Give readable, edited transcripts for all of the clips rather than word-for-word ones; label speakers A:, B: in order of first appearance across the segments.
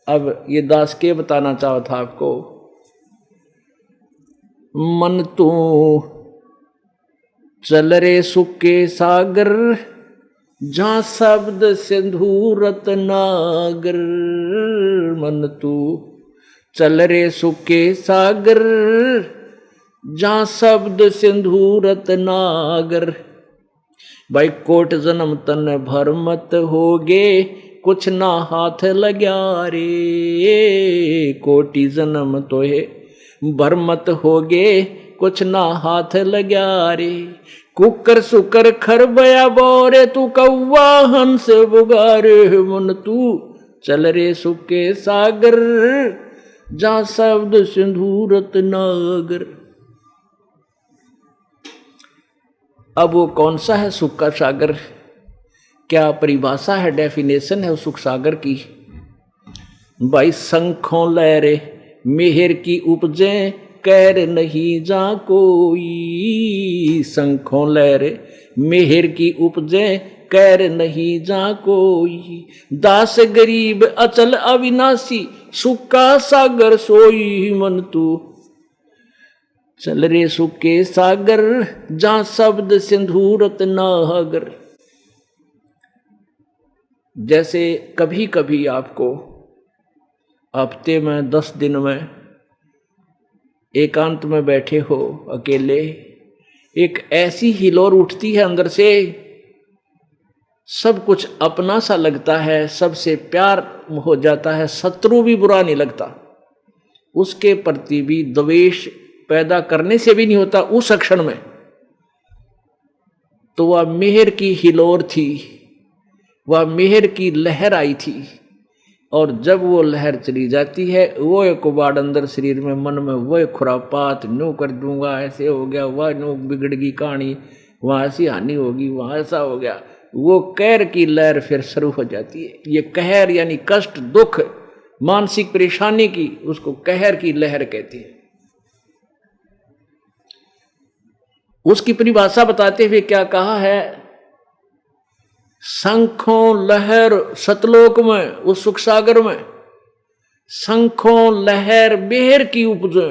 A: अब ये दास के बताना चाहा था आपको, मन तू चल रे सुख के सागर, जहां शब्द सिंधु रत्नागर। मन तू चल रे सुख के सागर, जहां शब्द सिंधु रत्नागर। भाई कोट जन्म तन भर मत होगे, कुछ ना हाथ लग्या रे। कोटि जन्म तो है भर मत होगे, कुछ ना हाथ लग्या रे। कुकर सुकर खर बया बोरे, तू कौवा हंस बुगारे। मन तू चल रे सुख के सागर, जहां शब्द सिंधु रत्नागर। अब वो कौन सा है सुख का सागर? क्या परिभाषा है, डेफिनेशन है उस सुख सागर की? भाई शंखों लहरे मेहर की उपजे, कैर नहीं जा कोई। शंखों लहरे मेहर की उपजे, कैर नहीं जा कोई। दास गरीब अचल अविनाशी, सुख का सागर सोई। मन तू चल रे सुख के सागर, जहां शब्द सिंधु रत्नागर। जैसे कभी कभी आपको हफ्ते में 10 दिन में एकांत में बैठे हो अकेले, एक ऐसी हिलोर उठती है अंदर से, सब कुछ अपना सा लगता है, सबसे प्यार हो जाता है, शत्रु भी बुरा नहीं लगता, उसके प्रति भी द्वेष पैदा करने से भी नहीं होता उस क्षण में। तो वह मेहर की हिलोर थी, वह मेहर की लहर आई थी, और जब वो लहर चली जाती है, वो एक उबाड़ अंदर शरीर में, मन में वह खुरापात, नो कर दूंगा, ऐसे हो गया, वह नो बिगड़गी कहानी, वहां ऐसी हानि होगी, वहां ऐसा हो गया, वो कहर की लहर फिर शुरू हो जाती है। ये कहर यानी कष्ट, दुख, मानसिक परेशानी की, उसको कहर की लहर कहती है। उसकी परिभाषा बताते हुए क्या कहा है? शंखों लहर सतलोक में, उस सुख सागर में शंखों लहर बेहर की उपजे,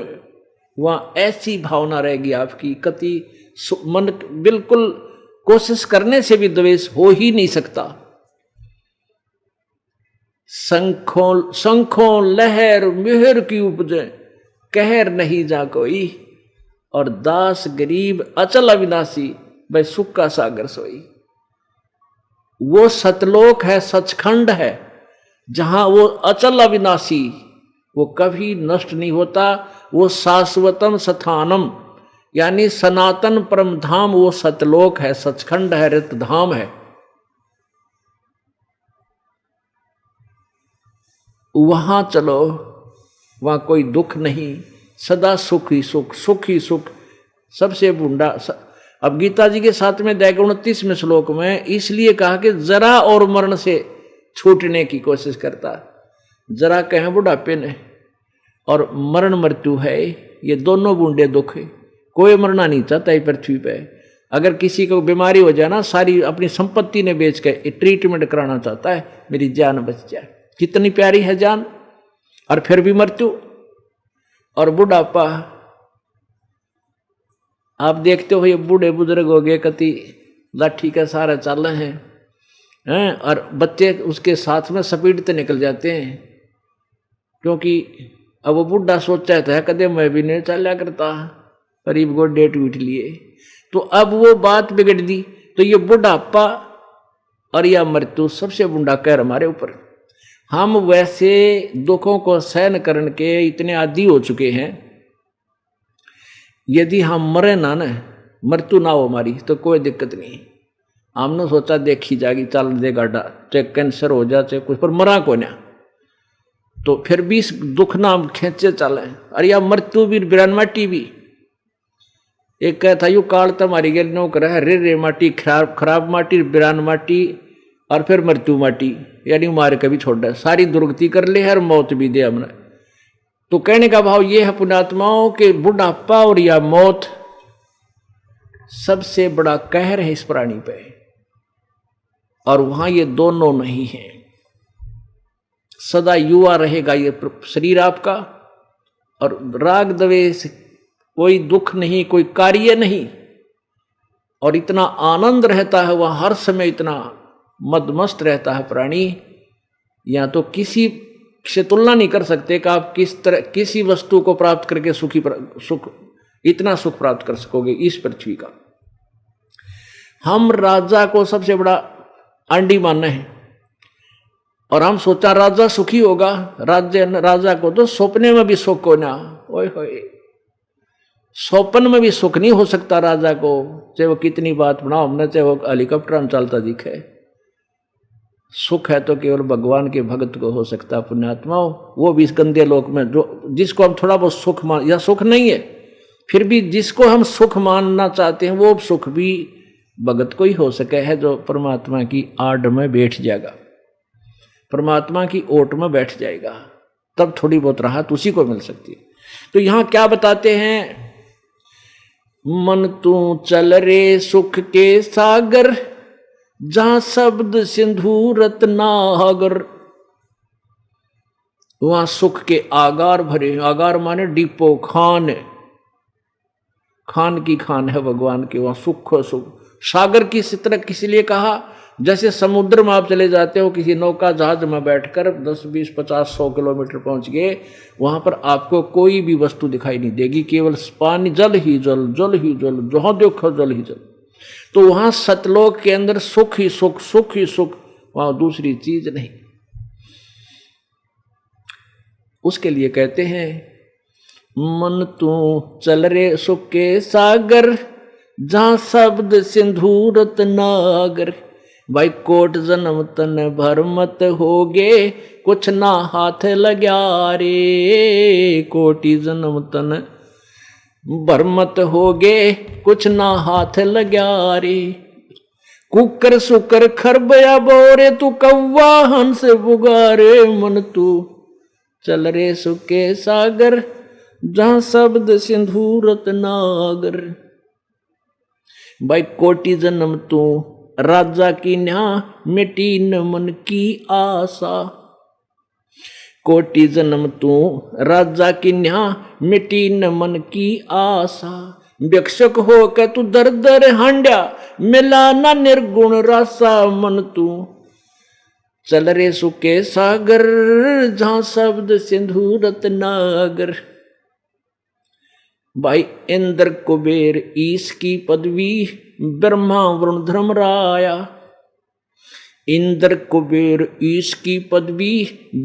A: वहां ऐसी भावना रहेगी आपकी, कति मन बिल्कुल कोशिश करने से भी द्वेष हो ही नहीं सकता। शंखों लहर मेहर की उपजे, कहर नहीं जा कोई। और दास गरीब अचल अविनाशी, भाई सुख का सागर सोई। वो सतलोक है, सचखंड है, जहां वो अचल अविनाशी, वो कभी नष्ट नहीं होता। वो शाश्वतम स्थानम यानी सनातन परम धाम, वो सतलोक है, सचखंड है, रित धाम है। वहां चलो, वहां कोई दुख नहीं, सदा सुख ही सुख, सुख ही सुख। सबसे बूंदा। अब गीता जी के साथ में 29वें श्लोक में इसलिए कहा कि जरा और मरण से छूटने की कोशिश करता। जरा कहें बुढ़ापे ने, और मरण मृत्यु है, ये दोनों बूंदे दुख है। कोई मरना नहीं चाहता है पृथ्वी पे। अगर किसी को बीमारी हो जाए ना, सारी अपनी संपत्ति ने बेच के ट्रीटमेंट कराना चाहता है, मेरी जान बच जाए। कितनी प्यारी है जान, और फिर भी मृत्यु और बुढ़ापा। आप देखते हो ये बूढ़े बुजुर्ग हो गए, कति लाठी का सहारा चल रहे हैं, और बच्चे उसके साथ में स्पीड निकल जाते हैं, क्योंकि अब वो बुढ़ा सोचा है कदे मैं भी नहीं चला करता, करीब गोडे टूट लिए। तो अब वो बात बिगड़ दी। तो ये बुढ़ापा और यह मृत्यु सबसे बूढ़ा कहर हमारे ऊपर। हम वैसे दुखों को सहन करने के इतने आदी हो चुके हैं, यदि हम मरे ना, मृत्यु ना हो हमारी, तो कोई दिक्कत नहीं। हमने सोचा देखी जाएगी, चल दे गाड़ा, चाहे कैंसर हो जाए चाहे कुछ, पर मरा को ना, तो फिर भी दुख नाम खेचे चले। अरे या मृत्यु भी बिरान माटी भी एक कहता यू काल तुम्हारी गेल नो कर है, रे माटी खराब माटी, बिरान माटी, और फिर मृत्यु माटी, यानी मार के भी छोड़ दे, सारी दुर्गति कर ले है और मौत भी दे हमने। तो कहने का भाव ये है पुण्यात्माओं के बुढ़ापा और या मौत सबसे बड़ा कहर है इस प्राणी पे, और वहां ये दोनों नहीं है। सदा युवा रहेगा ये शरीर आपका, और राग द्वेष कोई दुख नहीं, कोई कार्य नहीं, और इतना आनंद रहता है वह, हर समय इतना मदमस्त रहता है प्राणी, या तो किसी से तुलना नहीं कर सकते कि आप किस तरह किसी वस्तु को प्राप्त करके इतना सुख प्राप्त कर सकोगे इस पृथ्वी का। हम राजा को सबसे बड़ा आंडी माने हैं, और हम सोचा राजा सुखी होगा। राजा को तो सपने में भी सुख हो ना, ओए होए, स्वप्न में भी सुख नहीं हो सकता राजा को, चाहे वो कितनी बात बनाओ हमने, चाहे वो हेलीकॉप्टर में चलता दिखे। सुख है तो केवल भगवान के भक्त को हो सकता, पुण्यात्माओं, वो भी इस गंदे लोक में, जो जिसको हम थोड़ा बहुत सुख मान, या सुख नहीं है फिर भी जिसको हम सुख मानना चाहते हैं, वो सुख भी भगत को ही हो सके है, जो परमात्मा की आड़ में बैठ जाएगा, परमात्मा की ओट में बैठ जाएगा, तब थोड़ी बहुत राहत उसी को मिल सकती है। तो यहां क्या बताते हैं, मन तू चल रे सुख के सागर, जहां शब्द सिंधु रत्नागर। वहां सुख के आगार भरे, आगार माने डिपो, खान है, खान की खान है भगवान के, वहां सुख सुख। सागर की तरह किसी लिए कहा, जैसे समुद्र में आप चले जाते हो, किसी नौका जहाज में बैठकर 10, 20, 50, 100 किलोमीटर पहुंच गए, वहां पर आपको कोई भी वस्तु दिखाई नहीं देगी, केवल पानी, जल ही जल, जल ही जल, जहां देखो जल ही जल। तो वहां सतलोक के अंदर सुख ही सुख, सुख ही सुख, वहां दूसरी चीज नहीं। उसके लिए कहते हैं, मन तू चल रे सुख के सागर, जहां शब्द सिंधु रत्नागर। भाई कोट जन्म तन भर मत होगे, कुछ ना हाथ लग्या रे। कोटि जन्म तन भर मत होगे, कुछ ना हाथ लग्या रे। कुकर सुकर खरबया बोरे, तू कौवा हंस बुगारे। मन तू चल रे सुके सागर, जहां शब्द सिंधु रत्नागर। भाई कोटि जन्म तू राजा की न्या, मिटी न मन की आशा। कोटि जन्म तू राजा की न्या, मिटी न मन की आशा। भिक्षुक हो के तू दर दर हांड्या, मिला ना निर्गुण रासा। मन तू चल रे सुके सागर, जहां शब्द सिंधु रत्नागर। भाई इंद्र कुबेर ईश की पदवी, ब्रह्मा वरुण धर्मराया। इंद्र कुबेर ईश की पदवी,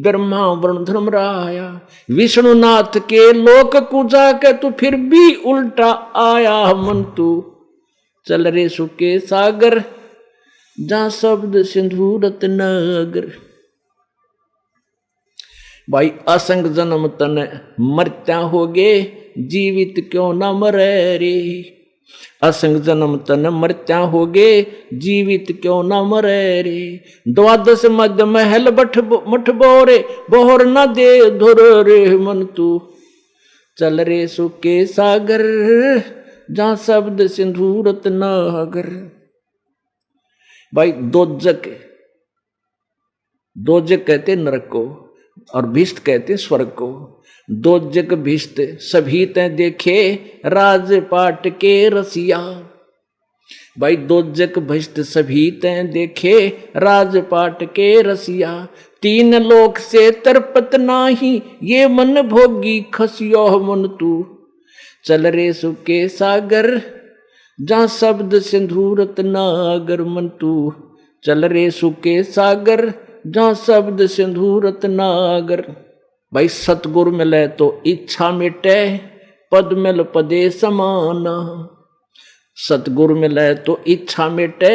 A: ब्रह्मा वरुण धर्मराया। विष्णुनाथ के लोक को जाके तू फिर भी उल्टा आया। मन तू चल रे सुके सागर, जहां शब्द सिंधु रत्नागर। भाई असंग जन्म तन मरत्या होगे, जीवित क्यों न मरे रे। असंग जन्म तन मरत्या होगे, जीवित क्यों न मरे रे। द्वादश मध्य महल मठ बोरे, बोहर न दे धुर रे। मन तू चल रे सुके सागर, जहां शब्द सिंधु रत्नागर। भाई दोजक, दोजक कहते नरक को, और भिष्ट कहते स्वर्ग को। दोजक भिष्ट सभी ते देखे, राजपाट के रसिया। भाई दोजक भिष्ट सभी ते देखे, राजपाट के रसिया। तीन लोक से तरपत नाही, ये मन भोगी खसियो। मन तू चल रे सुके सागर, जहां शब्द सिंधु रत्नागर। मन तू चल रे सुके सागर, जहां शब्द सिंधु रत्नागर। भाई सतगुरु मिले तो इच्छा मिटे, पद मिल पदे समाना। सतगुरु मिले तो इच्छा मिटे,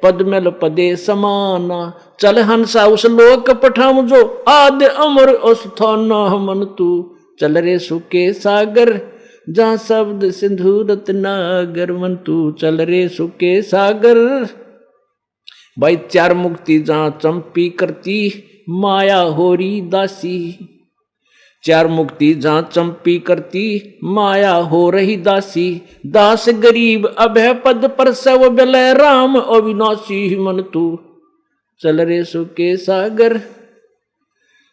A: पद मिल पदे समाना। चल हंसा उस लोक पठाऊं, जो आद्य अमर अस्थाना। मन तू चल रे सुके सागर, जहां शब्द सिंधु रत्नागर। मन तू चल रे सुके सागर। भाई चार मुक्ति जहां चंपी करती, माया होरी दासी। चार मुक्ति जहां चंपी करती, माया हो रही दासी। दास गरीब अभय पद पर सब बिलय, राम अविनाशी। मन तू चल रे सुके सागर,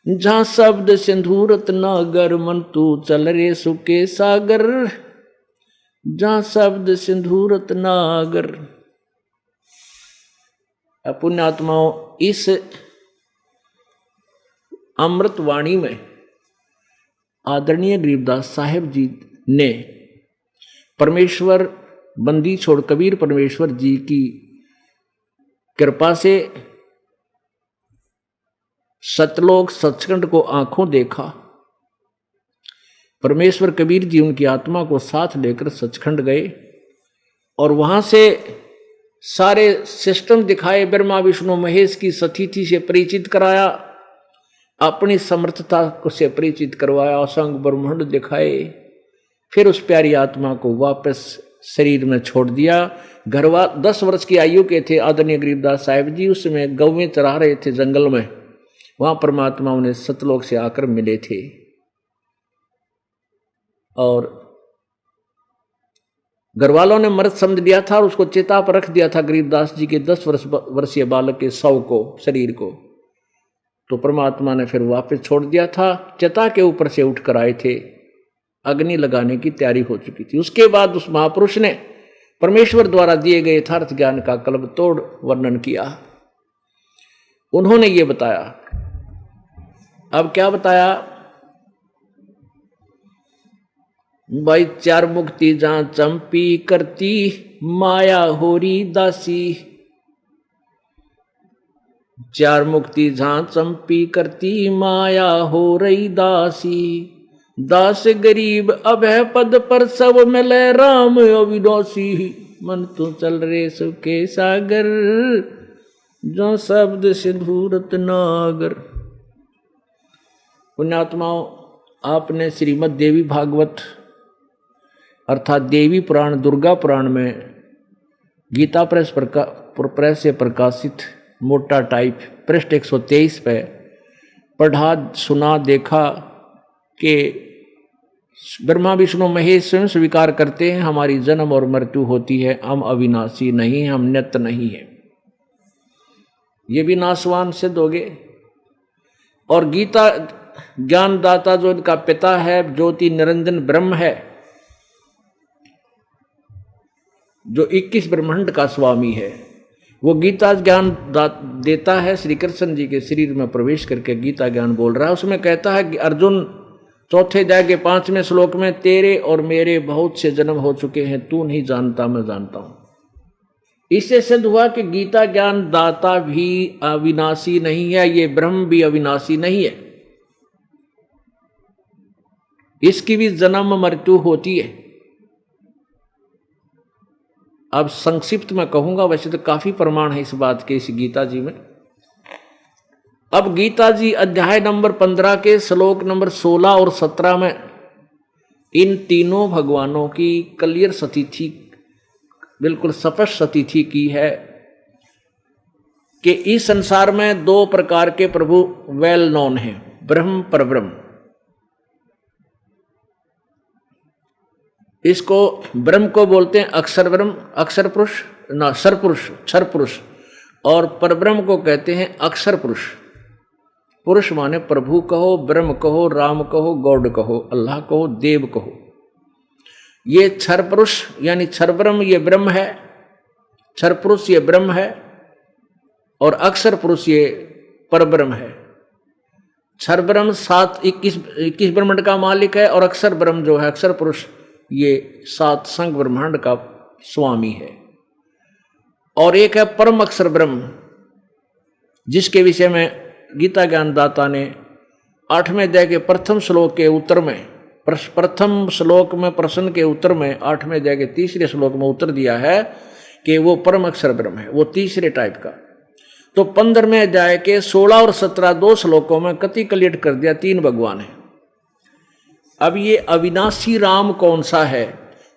A: जहाँ शब्द सिंधूरत नागर, मन तू चल रे सुके सागर। जहाँ शब्द सिंधूरत नागर। पुण्यात्माओं, इस अमृत वाणी में आदरणीय गरीबदास साहेब जी ने परमेश्वर बंदी छोड़ कबीर परमेश्वर जी की कृपा से सतलोक सचखंड को आंखों देखा। परमेश्वर कबीर जी उनकी आत्मा को साथ लेकर सचखंड गए और वहां से सारे सिस्टम दिखाए, ब्रह्मा विष्णु महेश की सतीथि से परिचित कराया, अपनी समर्थता से परिचित करवाया, असंग ब्रह्मांड दिखाए। फिर उस प्यारी आत्मा को वापस शरीर में छोड़ दिया। घरवा 10 वर्ष की आयु के थे आदरणीय गरीबदास साहिब जी, उसमें गौवें चरा रहे थे जंगल में। वहां परमात्मा उन्हें सतलोक से आकर मिले थे और घरवालों ने मृत समझ लिया था और उसको चिता पर रख दिया था गरीबदास जी के 10 वर्षीय बालक के शव को, शरीर को। तो परमात्मा ने फिर वापस छोड़ दिया था। चिता के ऊपर से उठकर आए थे, अग्नि लगाने की तैयारी हो चुकी थी। उसके बाद उस महापुरुष ने परमेश्वर द्वारा दिए गए यथार्थ ज्ञान का कल्प तोड़ वर्णन किया। उन्होंने ये बताया, अब क्या बताया भाई, 4 मुक्ति जहां चंपी करती, माया होरी दासी। 4 मुक्ति जहां चंपी करती, माया हो रही दासी। दास गरीब अभय पद पर सब मिले राम अविनाशी। मन तो चल रे सुके सागर, जो शब्द सिंधूरत नागर। पुण्यात्माओं, आपने श्रीमद् देवी भागवत अर्थात देवी पुराण, दुर्गा पुराण में गीता प्रेस से प्रकाशित मोटा टाइप पृष्ठ 123 पे पढ़ा, सुना, देखा कि ब्रह्मा विष्णु महेश स्वयं स्वीकार करते हैं हमारी जन्म और मृत्यु होती है, हम अविनाशी नहीं हैं, हम नित्य नहीं है। ये भी नाशवान सिद्ध हो गए। और गीता ज्ञानदाता जो इनका पिता है, ज्योति निरंजन ब्रह्म है, जो 21 ब्रह्मांड का स्वामी है, वो गीता ज्ञान देता है। श्री कृष्ण जी के शरीर में प्रवेश करके गीता ज्ञान बोल रहा है। उसमें कहता है कि अर्जुन, 4थे अध्याय के 5वें श्लोक में, तेरे और मेरे बहुत से जन्म हो चुके हैं, तू नहीं जानता, मैं जानता हूं। इससे सिद्ध हुआ कि गीता ज्ञान दाता भी अविनाशी नहीं है, ये ब्रह्म भी अविनाशी नहीं है, इसकी भी जन्म मृत्यु होती है। अब संक्षिप्त में कहूंगा, वैसे तो काफी प्रमाण है इस बात के इस गीता जी में। अब गीता जी अध्याय नंबर 15 के श्लोक नंबर 16 और 17 में इन तीनों भगवानों की क्लियर सतीथि, बिल्कुल स्पष्ट सतीथि की है कि इस संसार में 2 प्रकार के प्रभु वेल नोन हैं, ब्रह्म परब्रह्म। इसको ब्रह्म को बोलते हैं अक्षर ब्रह्म, अक्षर पुरुष ना सरपुरुष, क्षर पुरुष, और परब्रह्म को कहते हैं अक्षर पुरुष। पुरुष माने प्रभु कहो, ब्रह्म कहो, राम कहो, गॉड कहो, अल्लाह कहो, देव कहो। ये क्षर पुरुष यानी क्षर ब्रह्म ये ब्रह्म है, क्षर पुरुष ये ब्रह्म है, और अक्षर पुरुष ये परब्रह्म है। क्षर ब्रह्म 21 ब्रह्मांड का मालिक है, और अक्षर ब्रह्म जो है अक्षर पुरुष ये 7 संग ब्रह्मांड का स्वामी है। और एक है परम अक्षर ब्रह्म, जिसके विषय में गीता ज्ञानदाता ने 8वें अध्याय के प्रथम श्लोक के उत्तर में, प्रथम श्लोक में प्रश्न के उत्तर में 8वें अध्याय के 3रे श्लोक में उत्तर दिया है कि वो परम अक्षर ब्रह्म है, वो तीसरे टाइप का। तो 15वें अध्याय के 16 और 17 2 श्लोकों में कति क्लियर कर दिया 3 भगवान है। अब ये अविनाशी राम कौन सा है?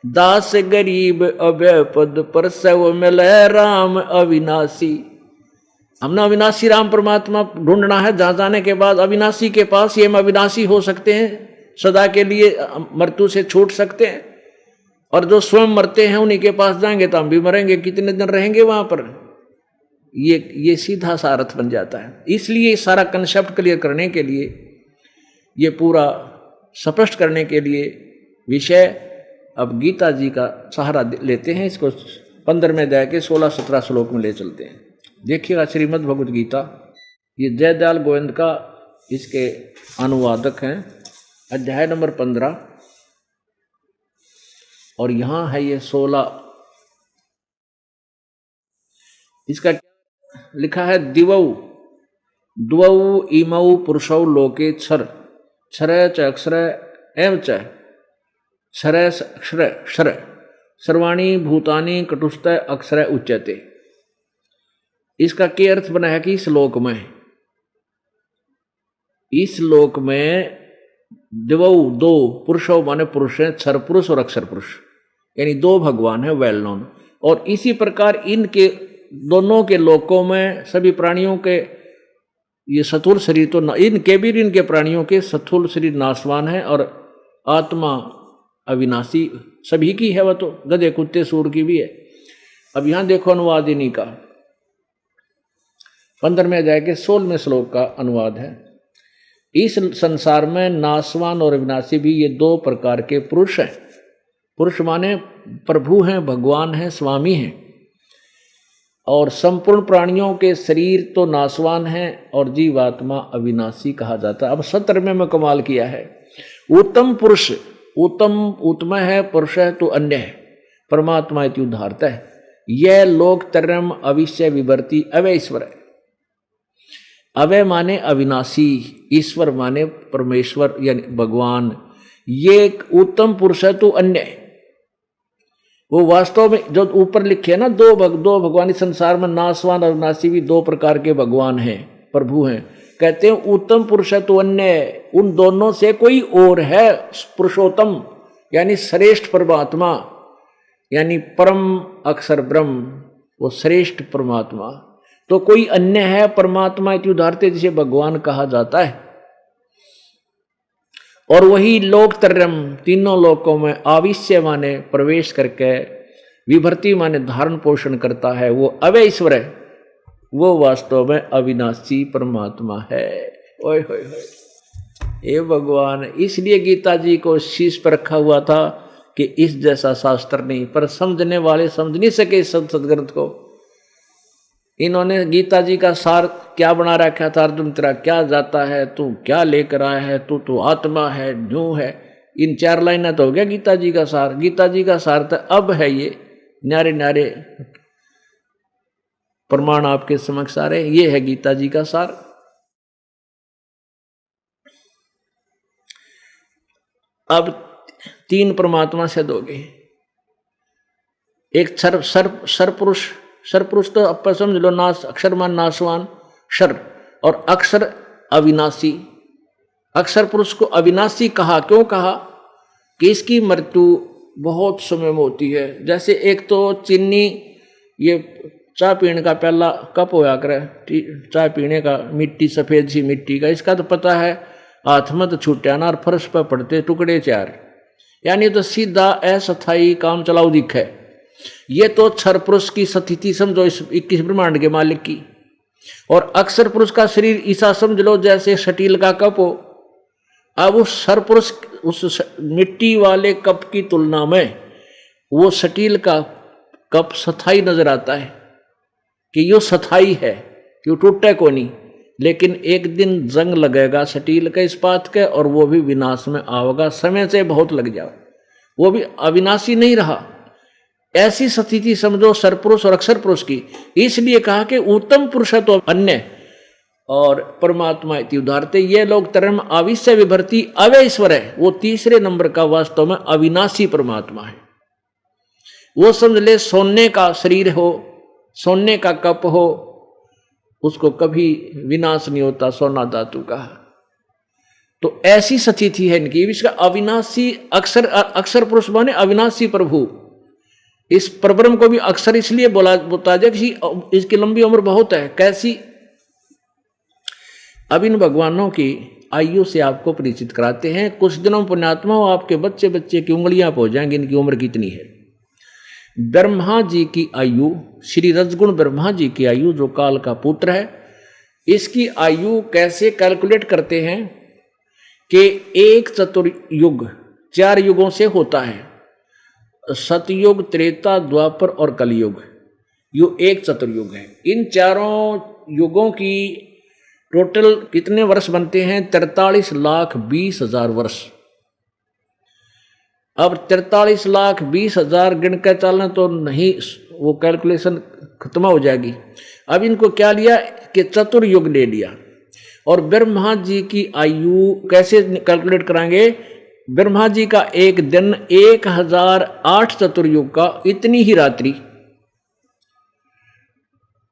A: दास गरीब अभय पद पर सब मिले राम अविनाशी। हमने अविनाशी राम परमात्मा ढूंढना है, जहां जाने के बाद अविनाशी के पास ये हम अविनाशी हो सकते हैं, सदा के लिए मृत्यु से छूट सकते हैं। और जो स्वयं मरते हैं उन्हीं के पास जाएंगे तो हम भी मरेंगे, कितने दिन रहेंगे वहां पर? ये सीधा सा अर्थ बन जाता है। इसलिए सारा कंसेप्ट क्लियर करने के लिए, ये पूरा स्पष्ट करने के लिए विषय अब गीता जी का सहारा लेते हैं। इसको 15वें अध्याय के 16-17 श्लोक में ले चलते हैं। देखिएगा श्रीमद् भगवद गीता, ये जयदयाल गोविंद का इसके अनुवादक हैं, अध्याय नंबर 15 और यहाँ है ये 16। इसका लिखा है दिवौ द्वौ इमौ पुरुषौ लोके क्षर क्षर च अक्षर एव च क्षर अक्षर क्षर सर्वाणी भूतानि कटुस्थ अक्षर उच्यते। इसका क्या अर्थ बना है कि इस लोक में दिवौ दो पुरुषों माने पुरुष हैं, क्षर पुरुष और अक्षर पुरुष, यानी दो भगवान है वेल नोन। और इसी प्रकार इनके दोनों के लोकों में सभी प्राणियों के ये स्थूल शरीर तो इनके भी इनके प्राणियों के स्थूल शरीर नाशवान है और आत्मा अविनाशी सभी की है, वह तो गधे कुत्ते सूर की भी है। अब यहां देखो अनुवाद इन्हीं का 15वें अध्याय के 16वें श्लोक का अनुवाद है। इस संसार में नाशवान और अविनाशी भी ये दो प्रकार के पुरुष हैं। पुरुष माने प्रभु हैं, भगवान हैं, स्वामी हैं। और संपूर्ण प्राणियों के शरीर तो नाशवान हैं और जीवात्मा अविनाशी कहा जाता है। अब 17वें में कमाल किया है, उत्तम पुरुष उत्तम है, पुरुष है तो अन्य है, परमात्मा इति उदाहरता है। यह लोक तरम अविश्य विवर्ती अवय ईश्वर है। अवय माने अविनाशी, ईश्वर माने परमेश्वर यानी भगवान। ये एक उत्तम पुरुष है तो अन्य है। वो वास्तव में जो ऊपर लिखे है ना, दो भगवान इस संसार में नाशवान और अविनाशी भी दो प्रकार के भगवान हैं, प्रभु हैं। कहते हैं उत्तम पुरुष है तो अन्य, उन दोनों से कोई और है पुरुषोत्तम यानी श्रेष्ठ परमात्मा, यानी परम अक्षर ब्रह्म, वो श्रेष्ठ परमात्मा। तो कोई अन्य है परमात्मा इति उदाहरते, जिसे भगवान कहा जाता है। और वही लोकत्रयम तीनों लोकों में आविश्य माने प्रवेश करके, विभर्ति माने धारण पोषण करता है, वो अवय ईश्वर है, वो वास्तव में अविनाशी परमात्मा है। ओए होए होए, ये भगवान। इसलिए गीता जी को शीश पर रखा हुआ था कि इस जैसा शास्त्र नहीं, पर समझने वाले समझ नहीं सके इस सदग्रंथ को। इन्होंने गीता जी का सार क्या बना रखा था, अर्जुन तेरा क्या जाता है, तू क्या लेकर आया है, तू तो आत्मा है, न्यू है। इन 4 लाइनें तो हो गया गीता जी का सार। गीता जी का सार तो अब है ये न्यारे न्यारे प्रमाण आपके समक्ष आ रहे, ये है गीता जी का सार। अब 3 परमात्मा सिद्ध हो गए। एक सर पुरुष तो अब समझ लो, नाश अक्षरमान नाशवान शर, और अक्षर अविनाशी। अक्षर पुरुष को अविनाशी कहा, क्यों कहा कि इसकी मृत्यु बहुत समय में होती है। जैसे एक तो चीनी, ये चाय पीने का पहला कप होया करे, चाय पीने का मिट्टी, सफेद सी मिट्टी का, इसका तो पता है हाथ में तो छूटा ना, और फर्श पर पड़ते टुकड़े 4, यानी तो सीधा अस्थायी काम चलाऊ दिख है। ये तो क्षर पुरुष की स्थिति समझो इस 21 ब्रह्मांड के मालिक की। और अक्षर पुरुष का शरीर ऐसा समझ लो जैसे स्टील का कप हो। अब उस क्षर पुरुष उस मिट्टी वाले कप की तुलना में वो स्टील का कप स्थायी नजर आता है कि यो स्थायी है, क्यों टूटे को नहीं। लेकिन एक दिन जंग लगेगा स्टील के इस्पात के, और वो भी विनाश में आवेगा, समय से बहुत लग जाओ, वो भी अविनाशी नहीं रहा। ऐसी स्थिति समझो सरपुरुष और अक्षर पुरुष की। इसलिए कहा कि उत्तम पुरुष है तो अन्य, और परमात्मा इति उदाहरते। ये लोग तरम आविश्य विभर्ति अवय ईश्वर है, वो तीसरे नंबर का वास्तव में अविनाशी परमात्मा है। वो समझ ले सोने का शरीर हो, सोने का कप हो, उसको कभी विनाश नहीं होता, सोना धातु का। तो ऐसी स्थिति है इनकी। इसका अविनाशी अक्षर पुरुष माने अविनाशी प्रभु। इस परब्रह्म को भी अक्षर इसलिए बोलता है कि इसकी लंबी उम्र बहुत है। कैसी? अब इन भगवानों की आयु से आपको परिचित कराते हैं। कुछ दिनों पुण्यात्मा आपके बच्चे बच्चे की उंगलियां हो जाएंगी इनकी उम्र कितनी है। ब्रह्मा जी की आयु, श्री रजगुण ब्रह्मा जी की आयु जो काल का पुत्र है, इसकी आयु कैसे कैलकुलेट करते हैं कि एक चतुर्युग 4 युगों से होता है, सतयुग, त्रेता, द्वापर और कलयुग, यो एक चतुर्युग है। इन चारों युगों की टोटल कितने वर्ष बनते हैं? 43,20,000 वर्ष। अब 43,20,000 गिन कर चलना तो नहीं, वो कैलकुलेशन खत्म हो जाएगी। अब इनको क्या लिया कि चतुर्युग ले लिया। और ब्रह्मा जी की आयु कैसे कैलकुलेट कराएंगे? ब्रह्मा जी का एक दिन 1008 चतुर्युग का, इतनी ही रात्रि।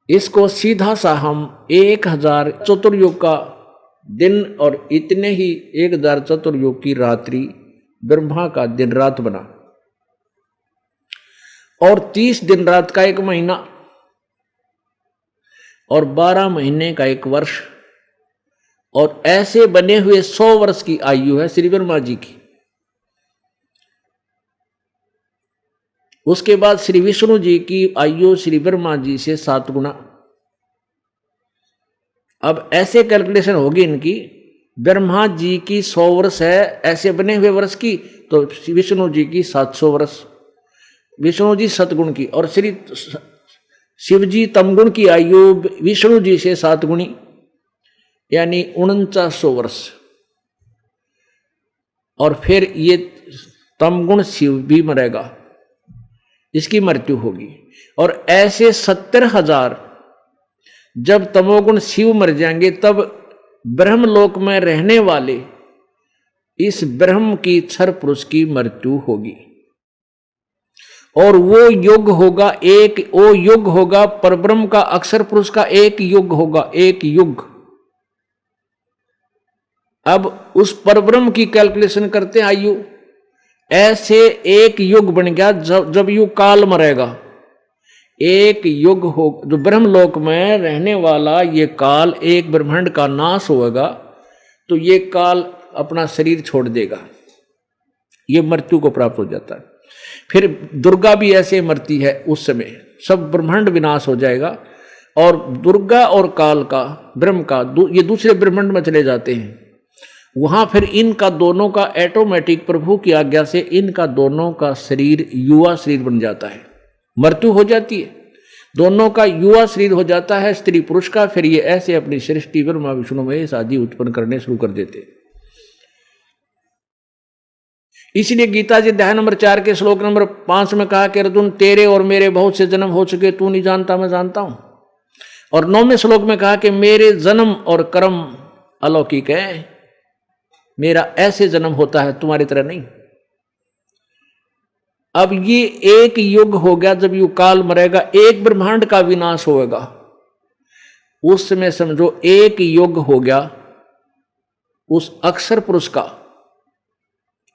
A: इसको सीधा सा हम 1000 चतुर्युग का दिन और इतने ही 1000 चतुर्युग की रात्रि, ब्रह्मा का दिन रात बना। और 30 दिन रात का एक महीना और 12 महीने का एक वर्ष, और ऐसे बने हुए 100 वर्ष की आयु है श्री ब्रह्मा जी की। उसके बाद श्री विष्णु जी की आयु श्री ब्रह्मा जी से 7 गुना। अब ऐसे कैलकुलेशन होगी इनकी, ब्रह्मा जी की 100 वर्ष है ऐसे बने हुए वर्ष की, तो विष्णु जी की 700 वर्ष, विष्णु जी सतगुण की, और श्री शिव जी तमगुण की आयु विष्णु जी से 7 गुणी, यानी 4900 वर्ष। और फिर ये तमगुण शिव भी मरेगा, इसकी मृत्यु होगी। और ऐसे 70,000 जब तमोगुण शिव मर जाएंगे, तब ब्रह्मलोक में रहने वाले इस ब्रह्म की क्षर पुरुष की मृत्यु होगी। और वो युग होगा एक, वो युग होगा परब्रह्म का, अक्षर पुरुष का एक युग होगा, एक युग। अब उस परब्रह्म की कैलकुलेशन करते हैं आयु। ऐसे एक युग बन गया जब युग काल मरेगा, एक युग हो जो ब्रह्मलोक में रहने वाला ये काल, एक ब्रह्मांड का नाश होगा, तो ये काल अपना शरीर छोड़ देगा, ये मृत्यु को प्राप्त हो जाता है। फिर दुर्गा भी ऐसे मरती है, उस समय सब ब्रह्मांड विनाश हो जाएगा, और दुर्गा और काल का, ब्रह्म का, ये दूसरे ब्रह्मांड में चले जाते हैं। वहां फिर इनका दोनों का ऑटोमेटिक प्रभु की आज्ञा से इनका दोनों का शरीर युवा शरीर बन जाता है, मृत्यु हो जाती है, दोनों का युवा शरीर हो जाता है स्त्री पुरुष का। फिर ये ऐसे अपनी सृष्टि ब्रह्मा विष्णु महेश आदि उत्पन्न करने शुरू कर देते। इसलिए गीता जी अध्याय नंबर 4 के श्लोक नंबर 5 में कहा कि अर्जुन, तेरे और मेरे बहुत से जन्म हो चुके, तू नहीं जानता, मैं जानता हूं। और 9वें श्लोक में कहा कि मेरे जन्म और कर्म अलौकिक है, मेरा ऐसे जन्म होता है, तुम्हारी तरह नहीं। अब ये एक युग हो गया, जब युग काल मरेगा, एक ब्रह्मांड का विनाश होगा, उस समय समझो एक युग हो गया उस अक्षर पुरुष का,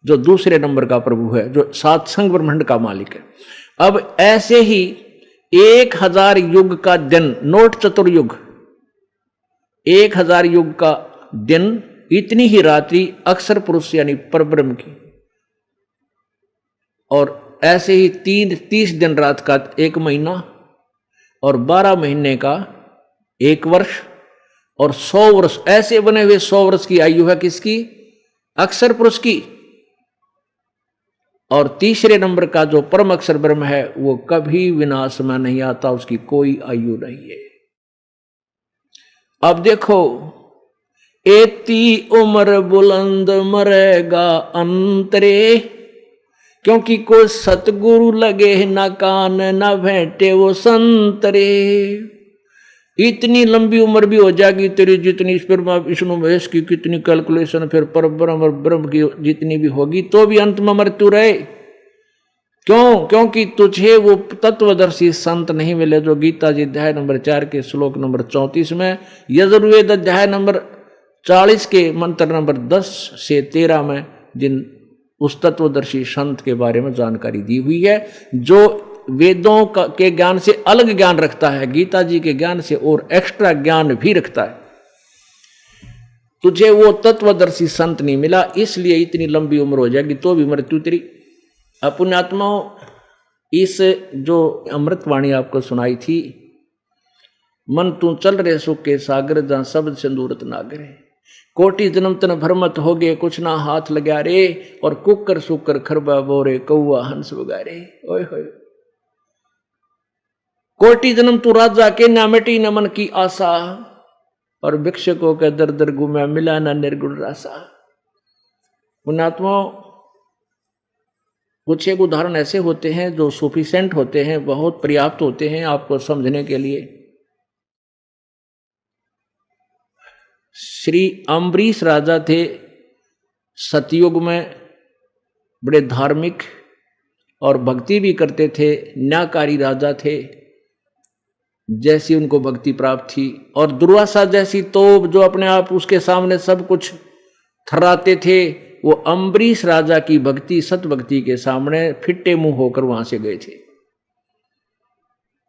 A: जो दूसरे नंबर का प्रभु है, जो सातसंग ब्रह्मांड का मालिक है। अब ऐसे ही 1000 युग का दिन, नोट चतुर्युग, 1000 युग का दिन, इतनी ही रात्रि अक्षर पुरुष यानी परब्रह्म की। और ऐसे ही 30 दिन रात का एक महीना, और 12 महीने का एक वर्ष, और 100 वर्ष, ऐसे बने हुए 100 वर्ष की आयु है किसकी? अक्षर पुरुष की। और तीसरे नंबर का जो परम अक्षर ब्रह्म है, वो कभी विनाश में नहीं आता, उसकी कोई आयु नहीं है। अब देखो, एती उम्र बुलंद मरेगा अंतरे, क्योंकि कोई सतगुरु लगे न कान, न भेंटे वो संतरे। इतनी लंबी उम्र भी हो जाएगी तेरी जितनी, इस ब्रह्मा विष्णु महेश की कितनी कैलकुलेशन, फिर परब्रह्म और ब्रह्म की जितनी भी होगी, तो भी अंत में मृत्यु रहे। क्यों? क्योंकि तुझे वो तत्वदर्शी संत नहीं मिले जो गीता जी अध्याय नंबर 4 के श्लोक नंबर 34 में, यजुर्वेद अध्याय नंबर 40 के मंत्र नंबर 10 से 13 में जिन उस तत्वदर्शी संत के बारे में जानकारी दी हुई है, जो वेदों के ज्ञान से अलग ज्ञान रखता है, गीता जी के ज्ञान से और एक्स्ट्रा ज्ञान भी रखता है। तुझे वो तत्वदर्शी संत नहीं मिला, इसलिए इतनी लंबी उम्र हो जाएगी, तो भी मृत्यु तेरी। पुण्यात्माओं, इस जो अमृतवाणी आपको सुनाई थी, मन तू चल रे सुख के सागर जहां शब्द सिंदूरत नागरे, कोटि जन्म तन भरमत हो गए कुछ ना हाथ लगा रे, और कुकर सुकर खरबा बोरे कौआ हंस बगारे। ओए होए, कोटि जन्म तू राजा के ना मिटी न मन की आशा, और भिक्षकों के दर दर घूमे मिला ना निर्गुण रासा। पुण्यात्मा, कुछ एक उदाहरण ऐसे होते हैं जो सफिशिएंट होते हैं, बहुत पर्याप्त होते हैं आपको समझने के लिए। श्री अम्बरीश राजा थे, सतयुग में बड़े धार्मिक और भक्ति भी करते थे, न्यायकारी राजा थे, जैसी उनको भक्ति प्राप्त थी। और दुर्वासा जैसी तोप जो अपने आप उसके सामने सब कुछ थर्राते थे, वो अम्बरीश राजा की भक्ति सत भक्ति के सामने फिट्टे मुंह होकर वहां से गए थे।